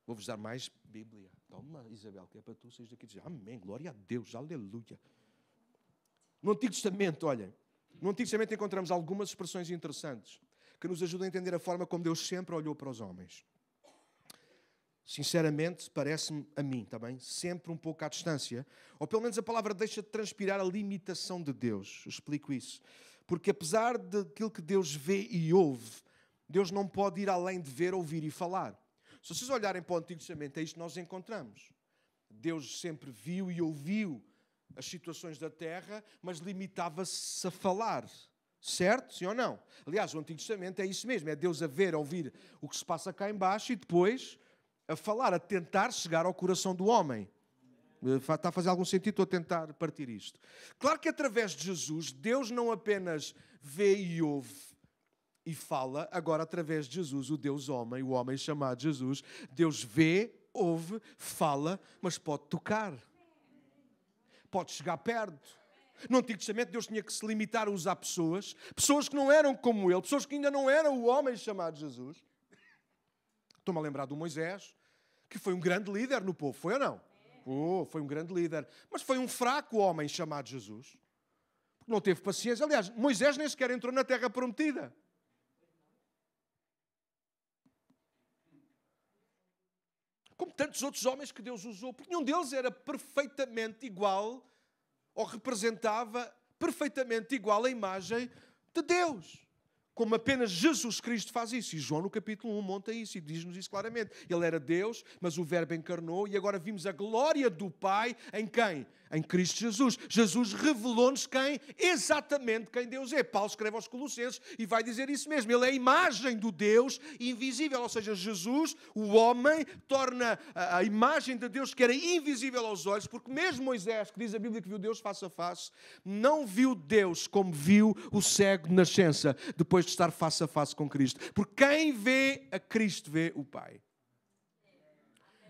Vou-vos dar mais Bíblia. Toma, Isabel, que é para tu sair daqui e dizer amém, glória a Deus, aleluia. No Antigo Testamento, olhem, no Antigo Testamento encontramos algumas expressões interessantes que nos ajudam a entender a forma como Deus sempre olhou para os homens. Sinceramente, parece-me a mim, está bem? Sempre um pouco à distância. Ou pelo menos a palavra deixa de transpirar a limitação de Deus. Eu explico isso. Porque apesar daquilo que Deus vê e ouve, Deus não pode ir além de ver, ouvir e falar. Se vocês olharem para o Antigo Testamento, é isto que nós encontramos. Deus sempre viu e ouviu as situações da terra, mas limitava-se a falar. Certo? Sim ou não? Aliás, o Antigo Testamento é isso mesmo. É Deus a ver, a ouvir o que se passa cá em baixo e depois a falar, a tentar chegar ao coração do homem. Está a fazer algum sentido? Estou a tentar partir isto. Claro que através de Jesus, Deus não apenas vê e ouve e fala, agora através de Jesus, o Deus homem, o homem chamado Jesus, Deus vê, ouve, fala, mas pode tocar. Pode chegar perto. No Antigo Testamento, Deus tinha que se limitar a usar pessoas que não eram como ele, pessoas que ainda não eram o homem chamado Jesus. Estou-me a lembrar do Moisés, que foi um grande líder no povo, foi ou não? Foi um grande líder. Mas foi um fraco homem chamado Jesus. Porque não teve paciência. Aliás, Moisés nem sequer entrou na terra prometida. Como tantos outros homens que Deus usou. Porque nenhum deles era perfeitamente igual ou representava perfeitamente igual a imagem de Deus. Como apenas Jesus Cristo faz isso. E João no capítulo 1 monta isso e diz-nos isso claramente. Ele era Deus, mas o Verbo encarnou e agora vimos a glória do Pai em quem? Em Cristo Jesus. Jesus revelou-nos exatamente quem Deus é. Paulo escreve aos Colossenses e vai dizer isso mesmo. Ele é a imagem do Deus invisível. Ou seja, Jesus, o homem, torna a imagem de Deus que era invisível aos olhos, porque mesmo Moisés, que diz a Bíblia que viu Deus face a face, não viu Deus como viu o cego de nascença, depois de estar face a face com Cristo. Porque quem vê a Cristo vê o Pai.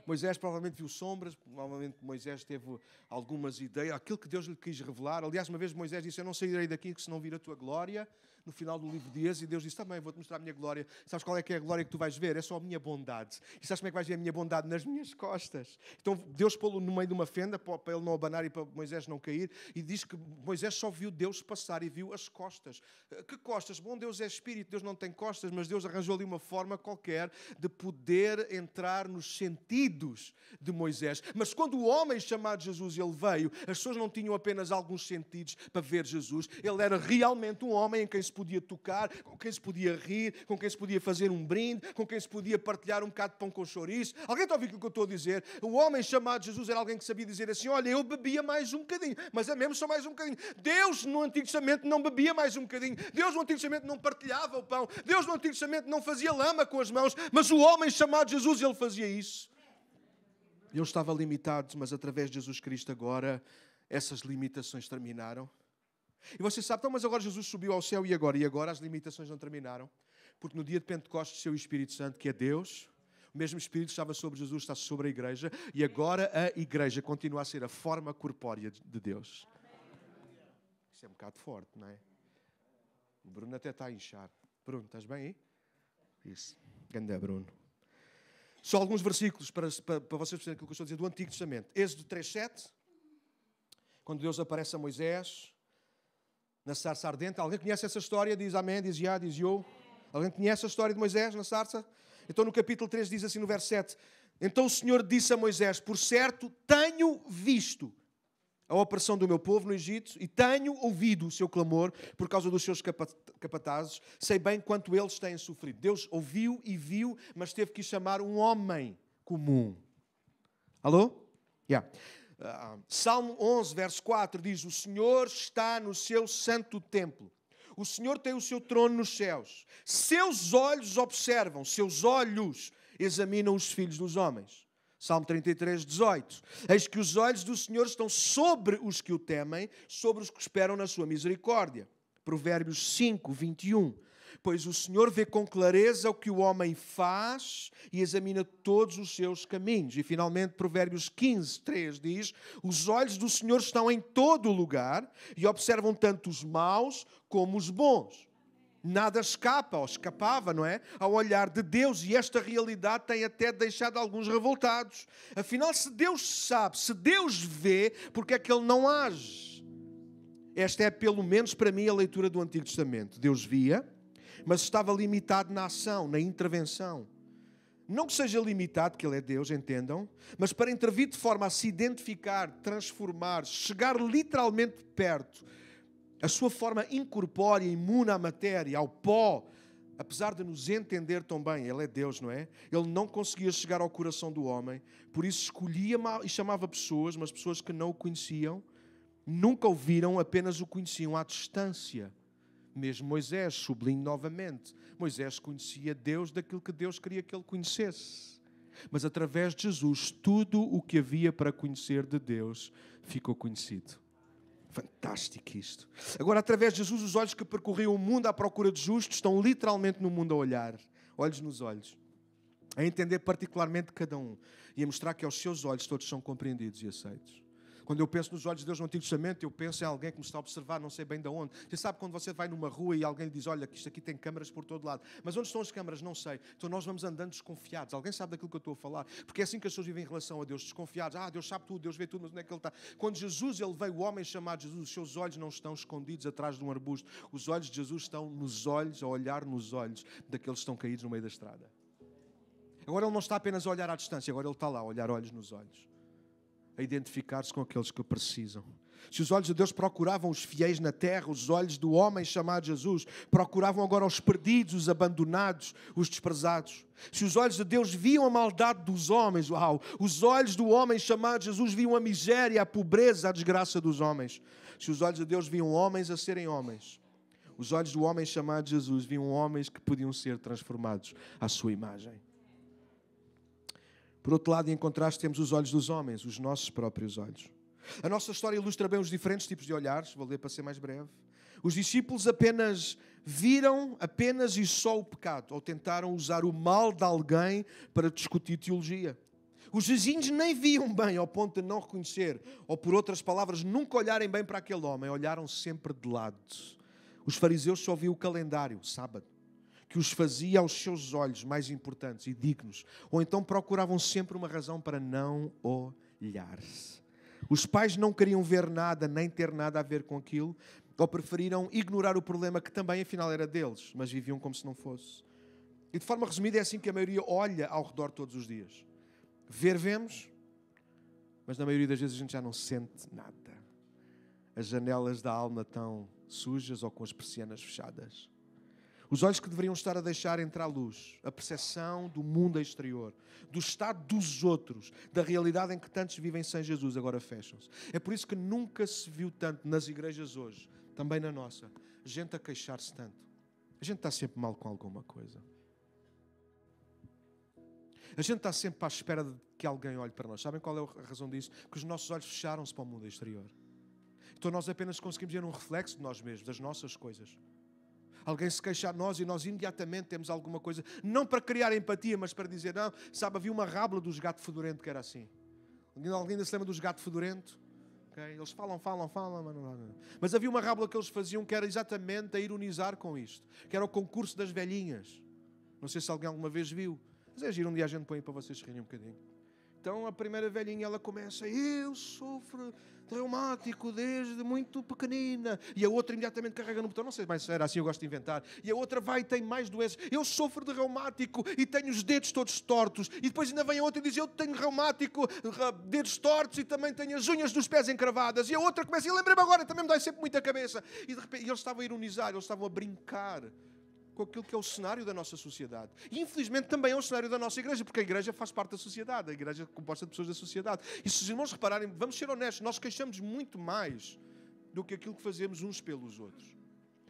Moisés provavelmente viu sombras, provavelmente Moisés teve algumas ideias, aquilo que Deus lhe quis revelar. Aliás, uma vez Moisés disse, eu não sairei daqui se não vir a tua glória, no final do livro de Êxodo, e Deus disse, também vou-te mostrar a minha glória. Sabes qual é que é a glória que tu vais ver? É só a minha bondade. E sabes como é que vais ver a minha bondade? Nas minhas costas. Então Deus pô-lo no meio de uma fenda, para ele não abanar e para Moisés não cair, e diz que Moisés só viu Deus passar e viu as costas. Que costas? Bom, Deus é Espírito, Deus não tem costas, mas Deus arranjou ali uma forma qualquer de poder entrar nos sentidos de Moisés. Mas quando o homem chamado Jesus ele veio, as pessoas não tinham apenas alguns sentidos para ver Jesus. Ele era realmente um homem em quem se podia tocar, com quem se podia rir, com quem se podia fazer um brinde, com quem se podia partilhar um bocado de pão com chouriço. Alguém está a ouvir o que eu estou a dizer? O homem chamado Jesus era alguém que sabia dizer assim, olha, eu bebia mais um bocadinho, mas é mesmo só mais um bocadinho. Deus no Antigo Testamento não bebia mais um bocadinho. Deus no Antigo Testamento não partilhava o pão. Deus no Antigo Testamento não fazia lama com as mãos, mas o homem chamado Jesus, ele fazia isso. Ele estava limitado, mas através de Jesus Cristo agora essas limitações terminaram. E você sabe, então, mas agora Jesus subiu ao céu e agora? E agora as limitações não terminaram? Porque no dia de Pentecostes desceu o Espírito Santo, que é Deus. O mesmo Espírito estava sobre Jesus, está sobre a igreja. E agora a igreja continua a ser a forma corpórea de Deus. Isso é um bocado forte, não é? O Bruno até está a inchar. Bruno, estás bem aí? Isso. Ganda Bruno. Só alguns versículos para vocês perceberem aquilo que eu estou a dizer do Antigo Testamento. Êxodo 3:7. Quando Deus aparece a Moisés na sarça ardente. Alguém conhece essa história? Diz amém, diz já, diz eu. Alguém conhece a história de Moisés na sarça? Então no capítulo 3 diz assim no verso 7. Então o Senhor disse a Moisés, por certo, tenho visto a opressão do meu povo no Egito e tenho ouvido o seu clamor por causa dos seus capatazes. Sei bem quanto eles têm sofrido. Deus ouviu e viu, mas teve que chamar um homem comum. Alô? Yeah. Salmo 11, verso 4 diz, o Senhor está no seu santo templo. O Senhor tem o seu trono nos céus. Seus olhos observam, seus olhos examinam os filhos dos homens. Salmo 33, 18. Eis que os olhos do Senhor estão sobre os que o temem, sobre os que esperam na sua misericórdia. Provérbios 5, 21. Pois o Senhor vê com clareza o que o homem faz e examina todos os seus caminhos. E finalmente Provérbios 15, 3 diz, os olhos do Senhor estão em todo o lugar e observam tanto os maus como os bons. Nada escapa, ou escapava, não é? Ao olhar de Deus, e esta realidade tem até deixado alguns revoltados. Afinal, se Deus sabe, se Deus vê, porque é que Ele não age? Esta é, pelo menos para mim, a leitura do Antigo Testamento. Deus via, mas estava limitado na ação, na intervenção. Não que seja limitado, que Ele é Deus, entendam, mas para intervir de forma a se identificar, transformar, chegar literalmente perto, a sua forma incorpórea, imune à matéria, ao pó, apesar de nos entender tão bem, Ele é Deus, não é? Ele não conseguia chegar ao coração do homem, por isso escolhia e chamava pessoas, mas pessoas que não o conheciam, nunca o viram, apenas o conheciam à distância. Mesmo Moisés, sublinho novamente, Moisés conhecia Deus daquilo que Deus queria que ele conhecesse. Mas através de Jesus, tudo o que havia para conhecer de Deus ficou conhecido. Fantástico isto. Agora, através de Jesus, os olhos que percorriam o mundo à procura de justos estão literalmente no mundo a olhar. Olhos nos olhos. A entender particularmente cada um. E a mostrar que aos seus olhos todos são compreendidos e aceitos. Quando eu penso nos olhos de Deus no Antigo Testamento, eu penso em alguém que me está a observar, não sei bem de onde. Você sabe quando você vai numa rua e alguém lhe diz, olha, que isto aqui tem câmaras por todo lado. Mas onde estão as câmaras? Não sei. Então nós vamos andando desconfiados. Alguém sabe daquilo que eu estou a falar? Porque é assim que as pessoas vivem em relação a Deus, desconfiados. Deus sabe tudo, Deus vê tudo, mas onde é que Ele está? Quando Jesus, Ele veio, o homem chamado Jesus, os seus olhos não estão escondidos atrás de um arbusto. Os olhos de Jesus estão nos olhos, a olhar nos olhos daqueles que estão caídos no meio da estrada. Agora Ele não está apenas a olhar à distância, agora Ele está lá a olhar olhos nos olhos. A identificar-se com aqueles que precisam. Se os olhos de Deus procuravam os fiéis na terra, os olhos do homem chamado Jesus procuravam agora os perdidos, os abandonados, os desprezados. Se os olhos de Deus viam a maldade dos homens, os olhos do homem chamado Jesus viam a miséria, a pobreza, a desgraça dos homens. Se os olhos de Deus viam homens a serem homens, os olhos do homem chamado Jesus viam homens que podiam ser transformados à sua imagem. Por outro lado, em contraste, temos os olhos dos homens, os nossos próprios olhos. A nossa história ilustra bem os diferentes tipos de olhares. Vou ler para ser mais breve. Os discípulos viram apenas e só o pecado, ou tentaram usar o mal de alguém para discutir teologia. Os vizinhos nem viam bem ao ponto de não reconhecer, ou por outras palavras, nunca olharem bem para aquele homem, olharam sempre de lado. Os fariseus só viam o calendário, o sábado, que os fazia aos seus olhos mais importantes e dignos, ou então procuravam sempre uma razão para não olhar. Os pais não queriam ver nada, nem ter nada a ver com aquilo, ou preferiram ignorar o problema que também afinal era deles, mas viviam como se não fosse. E de forma resumida é assim que a maioria olha ao redor todos os dias. Ver, vemos, mas na maioria das vezes a gente já não sente nada. As janelas da alma estão sujas ou com as persianas fechadas. Os olhos que deveriam estar a deixar entrar a luz, a percepção do mundo exterior, do estado dos outros, da realidade em que tantos vivem sem Jesus, agora fecham-se. É por isso que nunca se viu tanto nas igrejas hoje, também na nossa, gente a queixar-se tanto. A gente está sempre mal com alguma coisa. A gente está sempre à espera de que alguém olhe para nós. Sabem qual é a razão disso? Que os nossos olhos fecharam-se para o mundo exterior. Então nós apenas conseguimos ver um reflexo de nós mesmos, das nossas coisas. Alguém se queixa de nós e nós imediatamente temos alguma coisa, não para criar empatia, mas para dizer, não, sabe, havia uma rábula dos gatos fedorentos que era assim. Alguém ainda se lembra dos gatos fedorentos? Okay? Eles falam, mas havia uma rábula que eles faziam que era exatamente a ironizar com isto, que era o concurso das velhinhas. Não sei se alguém alguma vez viu, mas é giro, um dia a gente põe para vocês rirem um bocadinho. Então a primeira velhinha, ela começa, eu sofro de reumático desde muito pequenina. E a outra imediatamente carrega no botão, não sei mais se era assim, eu gosto de inventar. E a outra vai e tem mais doenças. Eu sofro de reumático e tenho os dedos todos tortos. E depois ainda vem a outra e diz, eu tenho reumático, dedos tortos e também tenho as unhas dos pés encravadas. E a outra começa, e lembrei-me agora, também me dói sempre muito a cabeça. E de repente, eles estavam a ironizar, eles estavam a brincar com aquilo que é o cenário da nossa sociedade. E infelizmente também é o cenário da nossa igreja, porque a igreja faz parte da sociedade, a igreja é composta de pessoas da sociedade. E se os irmãos repararem, vamos ser honestos, nós queixamos muito mais do que aquilo que fazemos uns pelos outros.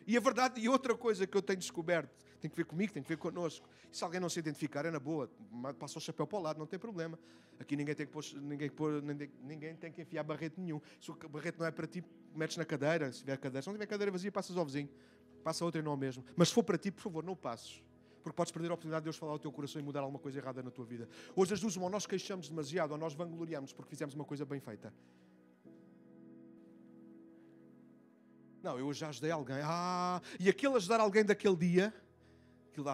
E a verdade, e outra coisa que eu tenho descoberto, tem que ver comigo, tem que ver connosco. E se alguém não se identificar, é na boa, passa o chapéu para o lado, não tem problema. Aqui ninguém tem que enfiar barrete nenhum. Se o barrete não é para ti, metes na cadeira, se tiver cadeira. Se não tiver cadeira vazia, passas ao vizinho. Passa outra e não ao mesmo. Mas se for para ti, por favor, não o passes. Porque podes perder a oportunidade de Deus falar ao teu coração e mudar alguma coisa errada na tua vida. Hoje as duas, ou nós queixamos demasiado, ou nós vangloriamos porque fizemos uma coisa bem feita. Não, eu já ajudei alguém. E aquele ajudar alguém daquele dia,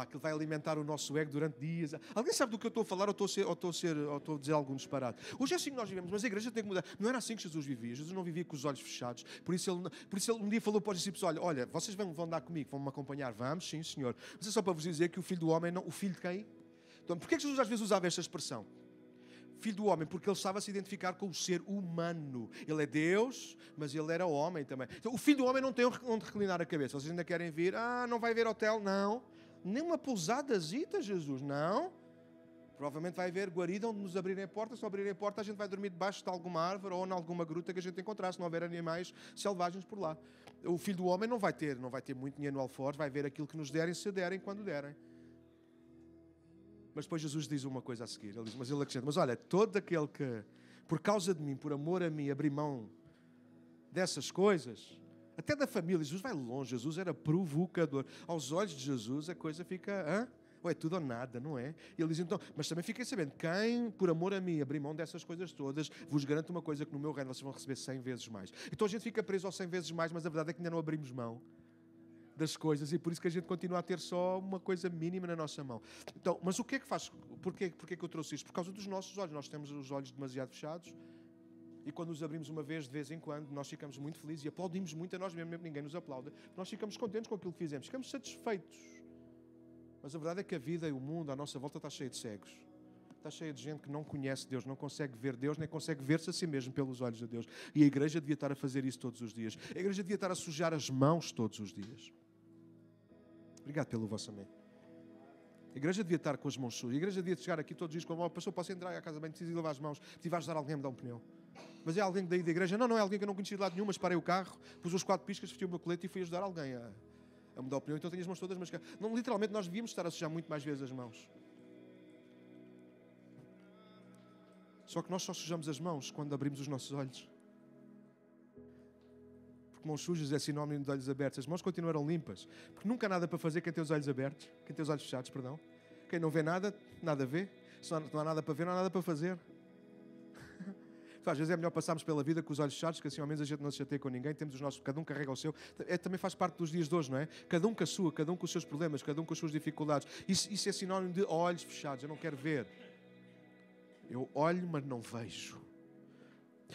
aquilo vai alimentar o nosso ego durante dias. Alguém sabe do que eu estou a falar ou estou a dizer algum disparate? Hoje é assim que nós vivemos, mas a igreja tem que mudar. Não era assim que Jesus vivia. Jesus não vivia com os olhos fechados. Por isso ele um dia falou para os discípulos, olha, vocês vão andar comigo, vão-me acompanhar. Vamos, sim, Senhor. Mas é só para vos dizer que o Filho do Homem, não, o Filho de quem? Então, porquê que Jesus às vezes usava esta expressão? Filho do homem, porque ele estava a se identificar com o ser humano. Ele é Deus, mas ele era homem também. Então, o Filho do Homem não tem onde reclinar a cabeça. Vocês ainda querem vir? Não vai haver hotel? Não. Nem uma pousadazita, Jesus, não. Provavelmente vai haver guarida onde nos abrirem a porta. Se não abrirem a porta, a gente vai dormir debaixo de alguma árvore ou em alguma gruta que a gente encontrar, se não houver animais selvagens por lá. O Filho do Homem não vai ter muito dinheiro no alforje, vai ver aquilo que nos derem, se derem, quando derem. Mas depois Jesus diz uma coisa a seguir. Ele acrescenta, mas olha, todo aquele que, por causa de mim, por amor a mim, abrir mão dessas coisas, até da família, Jesus vai longe, Jesus era provocador. Aos olhos de Jesus a coisa fica, ou é tudo ou nada, não é? E ele diz então, mas também fiquem sabendo, quem por amor a mim abrir mão dessas coisas todas, vos garanto uma coisa, que no meu reino vocês vão receber 100 vezes mais. Então a gente fica preso aos 100 vezes mais, mas a verdade é que ainda não abrimos mão das coisas e por isso que a gente continua a ter só uma coisa mínima na nossa mão. Então, mas o que é que faz? Porquê que eu trouxe isto? Por causa dos nossos olhos. Nós temos os olhos demasiado fechados e quando os abrimos uma vez, de vez em quando, nós ficamos muito felizes e aplaudimos muito a nós mesmo, ninguém nos aplaude. Nós ficamos contentes com aquilo que fizemos, ficamos satisfeitos. Mas a verdade é que a vida e o mundo à nossa volta está cheio de cegos. está cheia de gente que não conhece Deus, não consegue ver Deus, nem consegue ver-se a si mesmo pelos olhos de Deus. E a igreja devia estar a fazer isso todos os dias. A igreja devia estar a sujar as mãos todos os dias. Obrigado pelo vosso amém. A igreja devia estar com as mãos sujas. A igreja devia chegar aqui todos os dias com a mão. Pastor, posso entrar à casa bem? Preciso ir lavar as mãos. Preciso ajudar alguém a me dar um pneu. Mas é alguém daí da igreja? Não, não é alguém que eu não conhecia de lado nenhum, mas parei o carro, pus os 4 piscas, vesti o meu colete e fui ajudar alguém a mudar o pneu. Então tenho as mãos todas, mas não, literalmente nós devíamos estar a sujar muito mais vezes as mãos. Só que nós só sujamos as mãos quando abrimos os nossos olhos. Porque mãos sujas é sinónimo de olhos abertos. As mãos continuarão limpas. Porque nunca há nada para fazer quem tem os olhos abertos. Quem tem os olhos fechados, perdão. Quem não vê nada, nada vê. Se não há nada para ver, não há nada para fazer. Então, às vezes é melhor passarmos pela vida com os olhos fechados, que assim ao menos a gente não se chateia com ninguém. Temos os nossos, cada um carrega o seu. Também faz parte dos dias de hoje, não é? Cada um com a sua, cada um com os seus problemas, cada um com as suas dificuldades. Isso é sinónimo de olhos fechados. Eu não quero ver. Eu olho, mas não vejo.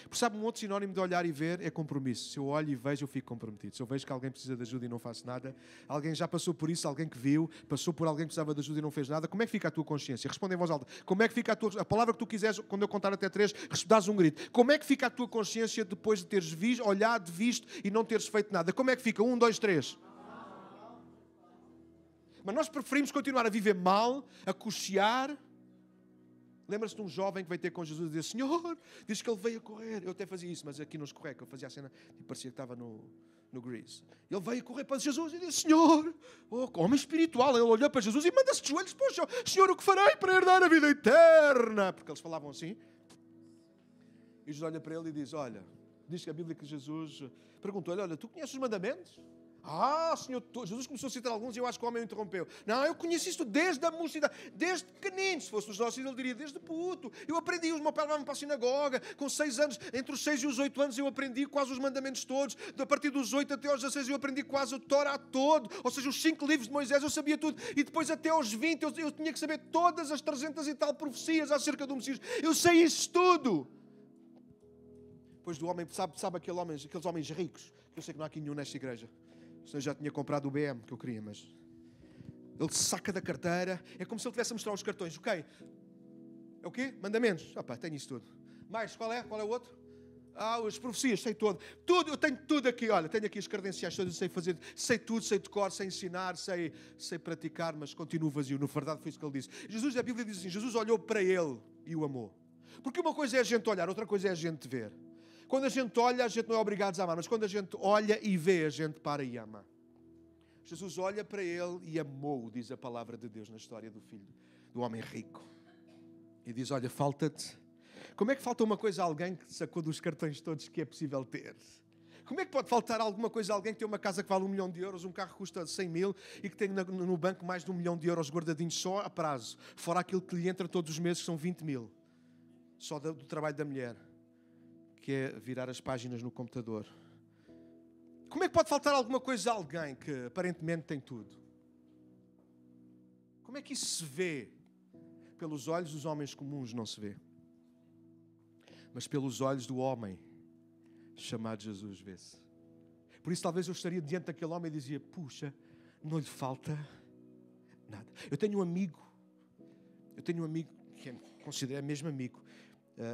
Porque sabe, um outro sinónimo de olhar e ver é compromisso. Se eu olho e vejo, eu fico comprometido. Se eu vejo que alguém precisa de ajuda e não faço nada, alguém já passou por isso, alguém que viu, passou por alguém que precisava de ajuda e não fez nada, como é que fica a tua consciência? Responde em voz alta. Como é que fica a palavra que tu quiseres, quando eu contar até 3, dás um grito. Como é que fica a tua consciência depois de teres visto, olhado, visto e não teres feito nada? Como é que fica? 1, 2, 3. Mas nós preferimos continuar a viver mal, a cochear. Lembra-se de um jovem que veio ter com Jesus e disse: Senhor, diz que ele veio a correr. Eu até fazia isso, mas aqui não escorrega. Eu fazia a cena e parecia que estava no Grease. Ele veio a correr para Jesus e disse: Senhor, homem espiritual. Ele olhou para Jesus e manda-se de joelhos para o chão: Senhor, o que farei para herdar a vida eterna? Porque eles falavam assim. E Jesus olha para ele e diz: olha, diz que a Bíblia que Jesus perguntou-lhe: olha, tu conheces os mandamentos? Senhor, Jesus começou a citar alguns e eu acho que o homem o interrompeu. Não, eu conheço isto desde a mocidade, desde pequenino. Se fosse dos nossos, ele diria desde puto. Eu aprendi, o meu pai levava-me para a sinagoga, com 6 anos, entre os 6 e os 8 anos eu aprendi quase os mandamentos todos. A partir dos 8 até aos 16 eu aprendi quase o Torá todo, ou seja, os 5 livros de Moisés eu sabia tudo. E depois até aos 20 eu tinha que saber todas as 300 e tal profecias acerca do Messias. Eu sei isso tudo. Depois do homem, sabe aqueles homens ricos, eu sei que não há aqui nenhum nesta igreja. Senão já tinha comprado o BM que eu queria, mas ele saca da carteira, é como se ele tivesse a mostrar os cartões. Ok, é o quê? Mandamentos. Tenho isso tudo. Mais, qual é? Qual é o outro? As profecias, sei tudo. Eu tenho tudo aqui. Olha, tenho aqui as credenciais todas, sei fazer, sei tudo, sei de cor, sei ensinar, sei praticar, mas continuo vazio. Na verdade foi isso que ele disse. Jesus, a Bíblia diz assim, Jesus olhou para ele e o amou. Porque uma coisa é a gente olhar, outra coisa é a gente ver. Quando a gente olha, a gente não é obrigado a amar, mas quando a gente olha e vê, a gente para e ama. Jesus olha para ele e amou, diz a palavra de Deus na história do filho, do homem rico. E diz, olha, falta-te. Como é que falta uma coisa a alguém que sacou dos cartões todos que é possível ter? Como é que pode faltar alguma coisa a alguém que tem uma casa que vale 1 milhão de euros, um carro que custa 100 mil e que tem no banco mais de 1 milhão de euros guardadinhos só a prazo, fora aquilo que lhe entra todos os meses, que são 20 mil, só do trabalho da mulher, que é virar as páginas no computador? Como é que pode faltar alguma coisa a alguém que aparentemente tem tudo? Como é que isso se vê? Pelos olhos dos homens comuns não se vê. Mas pelos olhos do homem chamado Jesus vê-se. Por isso talvez eu estaria diante daquele homem e dizia, puxa, não lhe falta nada. Eu tenho um amigo que considero mesmo amigo,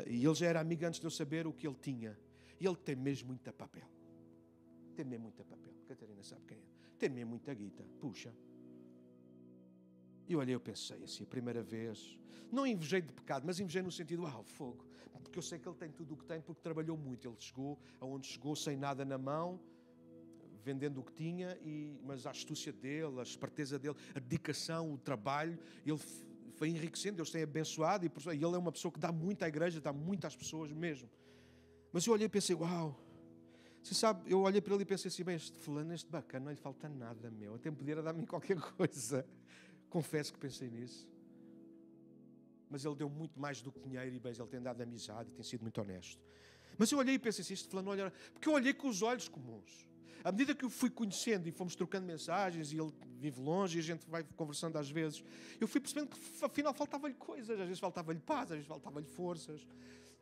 e ele já era amigo antes de eu saber o que ele tinha. E ele tem mesmo muita papel. Tem mesmo muita papel. Catarina sabe quem é. Tem mesmo muita guita. Puxa. E olha, eu pensei assim, a primeira vez, não invejei de pecado, mas invejei no sentido, fogo. Porque eu sei que ele tem tudo o que tem, porque trabalhou muito. Ele chegou aonde chegou, sem nada na mão, vendendo o que tinha, mas a astúcia dele, a esperteza dele, a dedicação, o trabalho, ele foi enriquecendo, Deus tem abençoado, e ele é uma pessoa que dá muito à igreja, dá muito às pessoas mesmo. Mas eu olhei e pensei, você sabe, eu olhei para ele e pensei assim, bem, este fulano, este bacana, não lhe falta nada, meu. Até me podia dar-me qualquer coisa. Confesso que pensei nisso. Mas ele deu muito mais do que dinheiro e bens, ele tem dado amizade e tem sido muito honesto. Mas eu olhei e pensei assim, este fulano, olha, porque eu olhei com os olhos comuns. À medida que eu fui conhecendo e fomos trocando mensagens, e ele vive longe e a gente vai conversando às vezes, eu fui percebendo que afinal faltava-lhe coisas, às vezes faltava-lhe paz, às vezes faltava-lhe forças.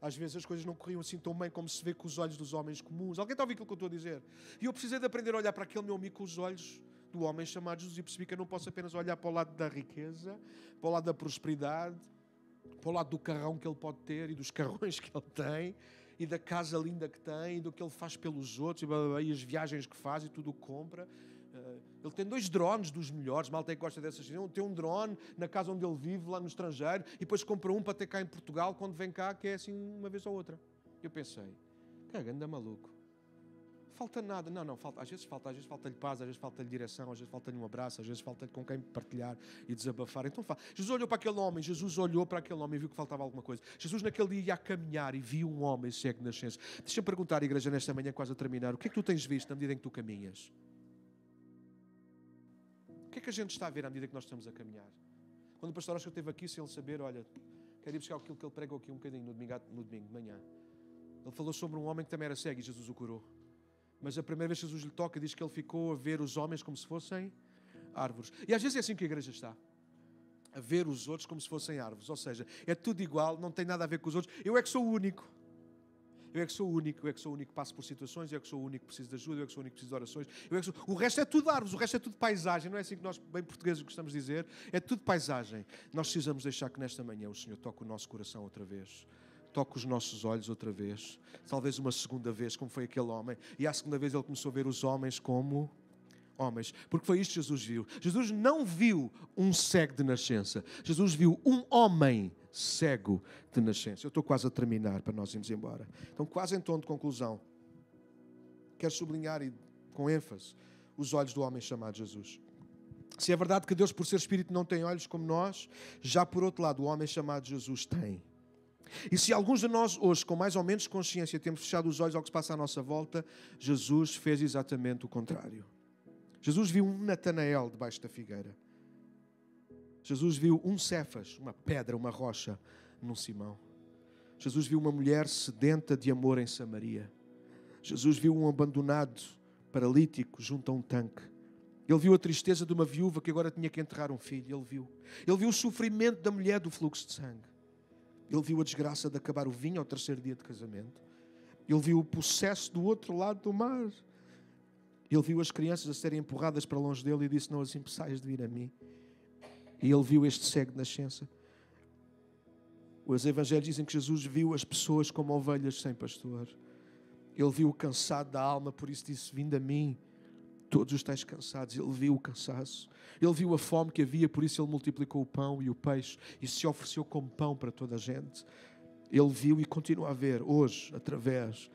Às vezes as coisas não corriam assim tão bem como se vê com os olhos dos homens comuns. Alguém está a ouvir aquilo que eu estou a dizer? E eu precisei de aprender a olhar para aquele meu amigo com os olhos do homem chamado Jesus e percebi que eu não posso apenas olhar para o lado da riqueza, para o lado da prosperidade, para o lado do carrão que ele pode ter e dos carrões que ele tem e da casa linda que tem e do que ele faz pelos outros e as viagens que faz e tudo o que compra. Ele tem 2 drones dos melhores, malta que gosta dessas coisas. Tem um drone na casa onde ele vive, lá no estrangeiro, e depois compra um para ter cá em Portugal, quando vem cá, que é assim uma vez ou outra. Eu pensei, que anda maluco. Falta nada. Não, falta. Às vezes falta-lhe paz, às vezes falta-lhe direção, às vezes falta-lhe um abraço, às vezes falta-lhe com quem partilhar e desabafar. Então, Jesus olhou para aquele homem, e viu que faltava alguma coisa. Jesus naquele dia ia a caminhar e viu um homem cego de nascença. Deixa-me perguntar, igreja, nesta manhã, quase a terminar, o que é que tu tens visto na medida em que tu caminhas? O que é que a gente está a ver à medida que nós estamos a caminhar? Quando o pastor Oscar esteve aqui, sem ele saber, olha, quero ir buscar aquilo que ele pregou aqui um bocadinho no domingo de manhã. Ele falou sobre um homem que também era cego e Jesus o curou. Mas a primeira vez que Jesus lhe toca, diz que ele ficou a ver os homens como se fossem árvores. E às vezes é assim que a igreja está. A ver os outros como se fossem árvores. Ou seja, é tudo igual, não tem nada a ver com os outros. Eu é que sou o único. Eu é que sou o único que passo por situações, eu é que sou o único que preciso de ajuda, eu é que sou o único que preciso de orações. O resto é tudo árvores, o resto é tudo paisagem. Não é assim que nós, bem portugueses, gostamos de dizer. É tudo paisagem. Nós precisamos deixar que nesta manhã o Senhor toque o nosso coração outra vez. Toque os nossos olhos outra vez. Talvez uma segunda vez, como foi aquele homem. E à segunda vez ele começou a ver os homens como homens. Porque foi isto que Jesus viu. Jesus não viu um cego de nascença. Jesus viu um homem cego de nascença. Eu estou quase a terminar para nós irmos embora. Então, quase em tom de conclusão, quero sublinhar e com ênfase os olhos do homem chamado Jesus. Se é verdade que Deus, por ser Espírito, não tem olhos como nós, já por outro lado, o homem chamado Jesus tem. E se alguns de nós hoje, com mais ou menos consciência, temos fechado os olhos ao que se passa à nossa volta, Jesus fez exatamente o contrário. Jesus viu um Natanael debaixo da figueira. Jesus viu um Cefas, uma pedra, uma rocha, num Simão. Jesus viu uma mulher sedenta de amor em Samaria. Jesus viu um abandonado, paralítico, junto a um tanque. Ele viu a tristeza de uma viúva que agora tinha que enterrar um filho. Ele viu o sofrimento da mulher do fluxo de sangue. Ele viu a desgraça de acabar o vinho ao 3º dia de casamento. Ele viu o possesso do outro lado do mar. Ele viu as crianças a serem empurradas para longe dele e disse, não as impeçais de vir a mim. E ele viu este cego de nascença. Os evangelhos dizem que Jesus viu as pessoas como ovelhas sem pastor. Ele viu o cansado da alma, por isso disse, vinde a mim, todos os tais cansados. Ele viu o cansaço. Ele viu a fome que havia, por isso ele multiplicou o pão e o peixe e se ofereceu como pão para toda a gente. Ele viu e continua a ver hoje, através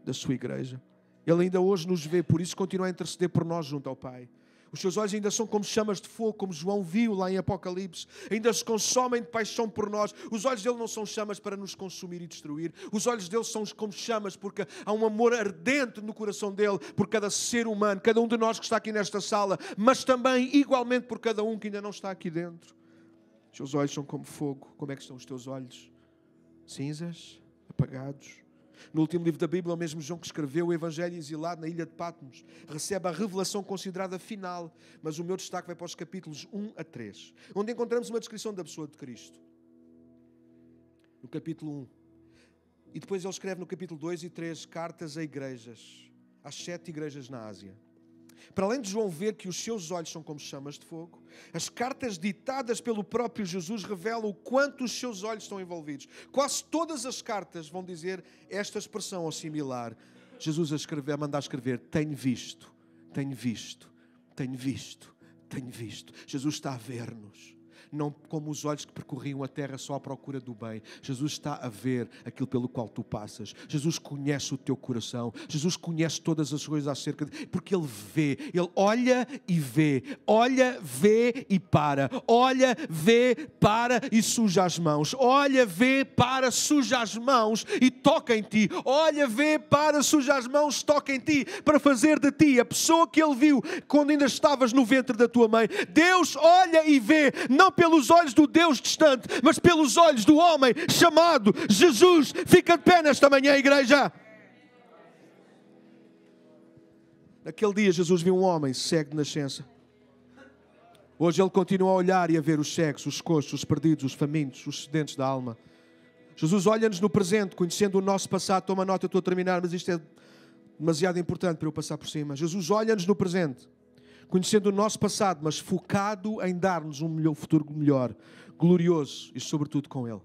da sua igreja. Ele ainda hoje nos vê, por isso continua a interceder por nós junto ao Pai. Os seus olhos ainda são como chamas de fogo, como João viu lá em Apocalipse. Ainda se consomem de paixão por nós. Os olhos dele não são chamas para nos consumir e destruir. Os olhos dele são como chamas porque há um amor ardente no coração dele por cada ser humano, cada um de nós que está aqui nesta sala, mas também igualmente por cada um que ainda não está aqui dentro. Os seus olhos são como fogo. Como é que estão os teus olhos? Cinzas? Apagados? No último livro da Bíblia, o mesmo João que escreveu o Evangelho exilado na ilha de Patmos, recebe a revelação considerada final, mas o meu destaque vai para os capítulos 1 a 3, onde encontramos uma descrição da pessoa de Cristo. No capítulo 1. E depois ele escreve no capítulo 2 e 3 cartas a igrejas, às 7 igrejas na Ásia. Para além de João ver que os seus olhos são como chamas de fogo, as cartas ditadas pelo próprio Jesus revelam o quanto os seus olhos estão envolvidos. Quase todas as cartas vão dizer esta expressão ou similar. Jesus a mandar escrever, tenho visto, tenho visto, tenho visto, tenho visto. Jesus está a ver-nos. Não como os olhos que percorriam a terra só à procura do bem. Jesus está a ver aquilo pelo qual tu passas. Jesus conhece o teu coração. Jesus conhece todas as coisas acerca de... Porque Ele vê. Ele olha e vê. Olha, vê e para. Olha, vê, para e suja as mãos. Olha, vê, para, suja as mãos e toca em ti. Olha, vê, para, suja as mãos, toca em ti. Para fazer de ti a pessoa que Ele viu quando ainda estavas no ventre da tua mãe. Deus olha e vê. Não pelos olhos do Deus distante, mas pelos olhos do homem chamado Jesus. Fica de pé nesta manhã, igreja. Naquele dia Jesus viu um homem cego de nascença. Hoje Ele continua a olhar e a ver os cegos, os coxos, os perdidos, os famintos, os sedentos da alma. Jesus olha-nos no presente, conhecendo o nosso passado. Toma nota, estou a terminar, mas isto é demasiado importante para eu passar por cima. Jesus olha-nos no presente, conhecendo o nosso passado, mas focado em dar-nos um futuro melhor, glorioso e sobretudo com Ele.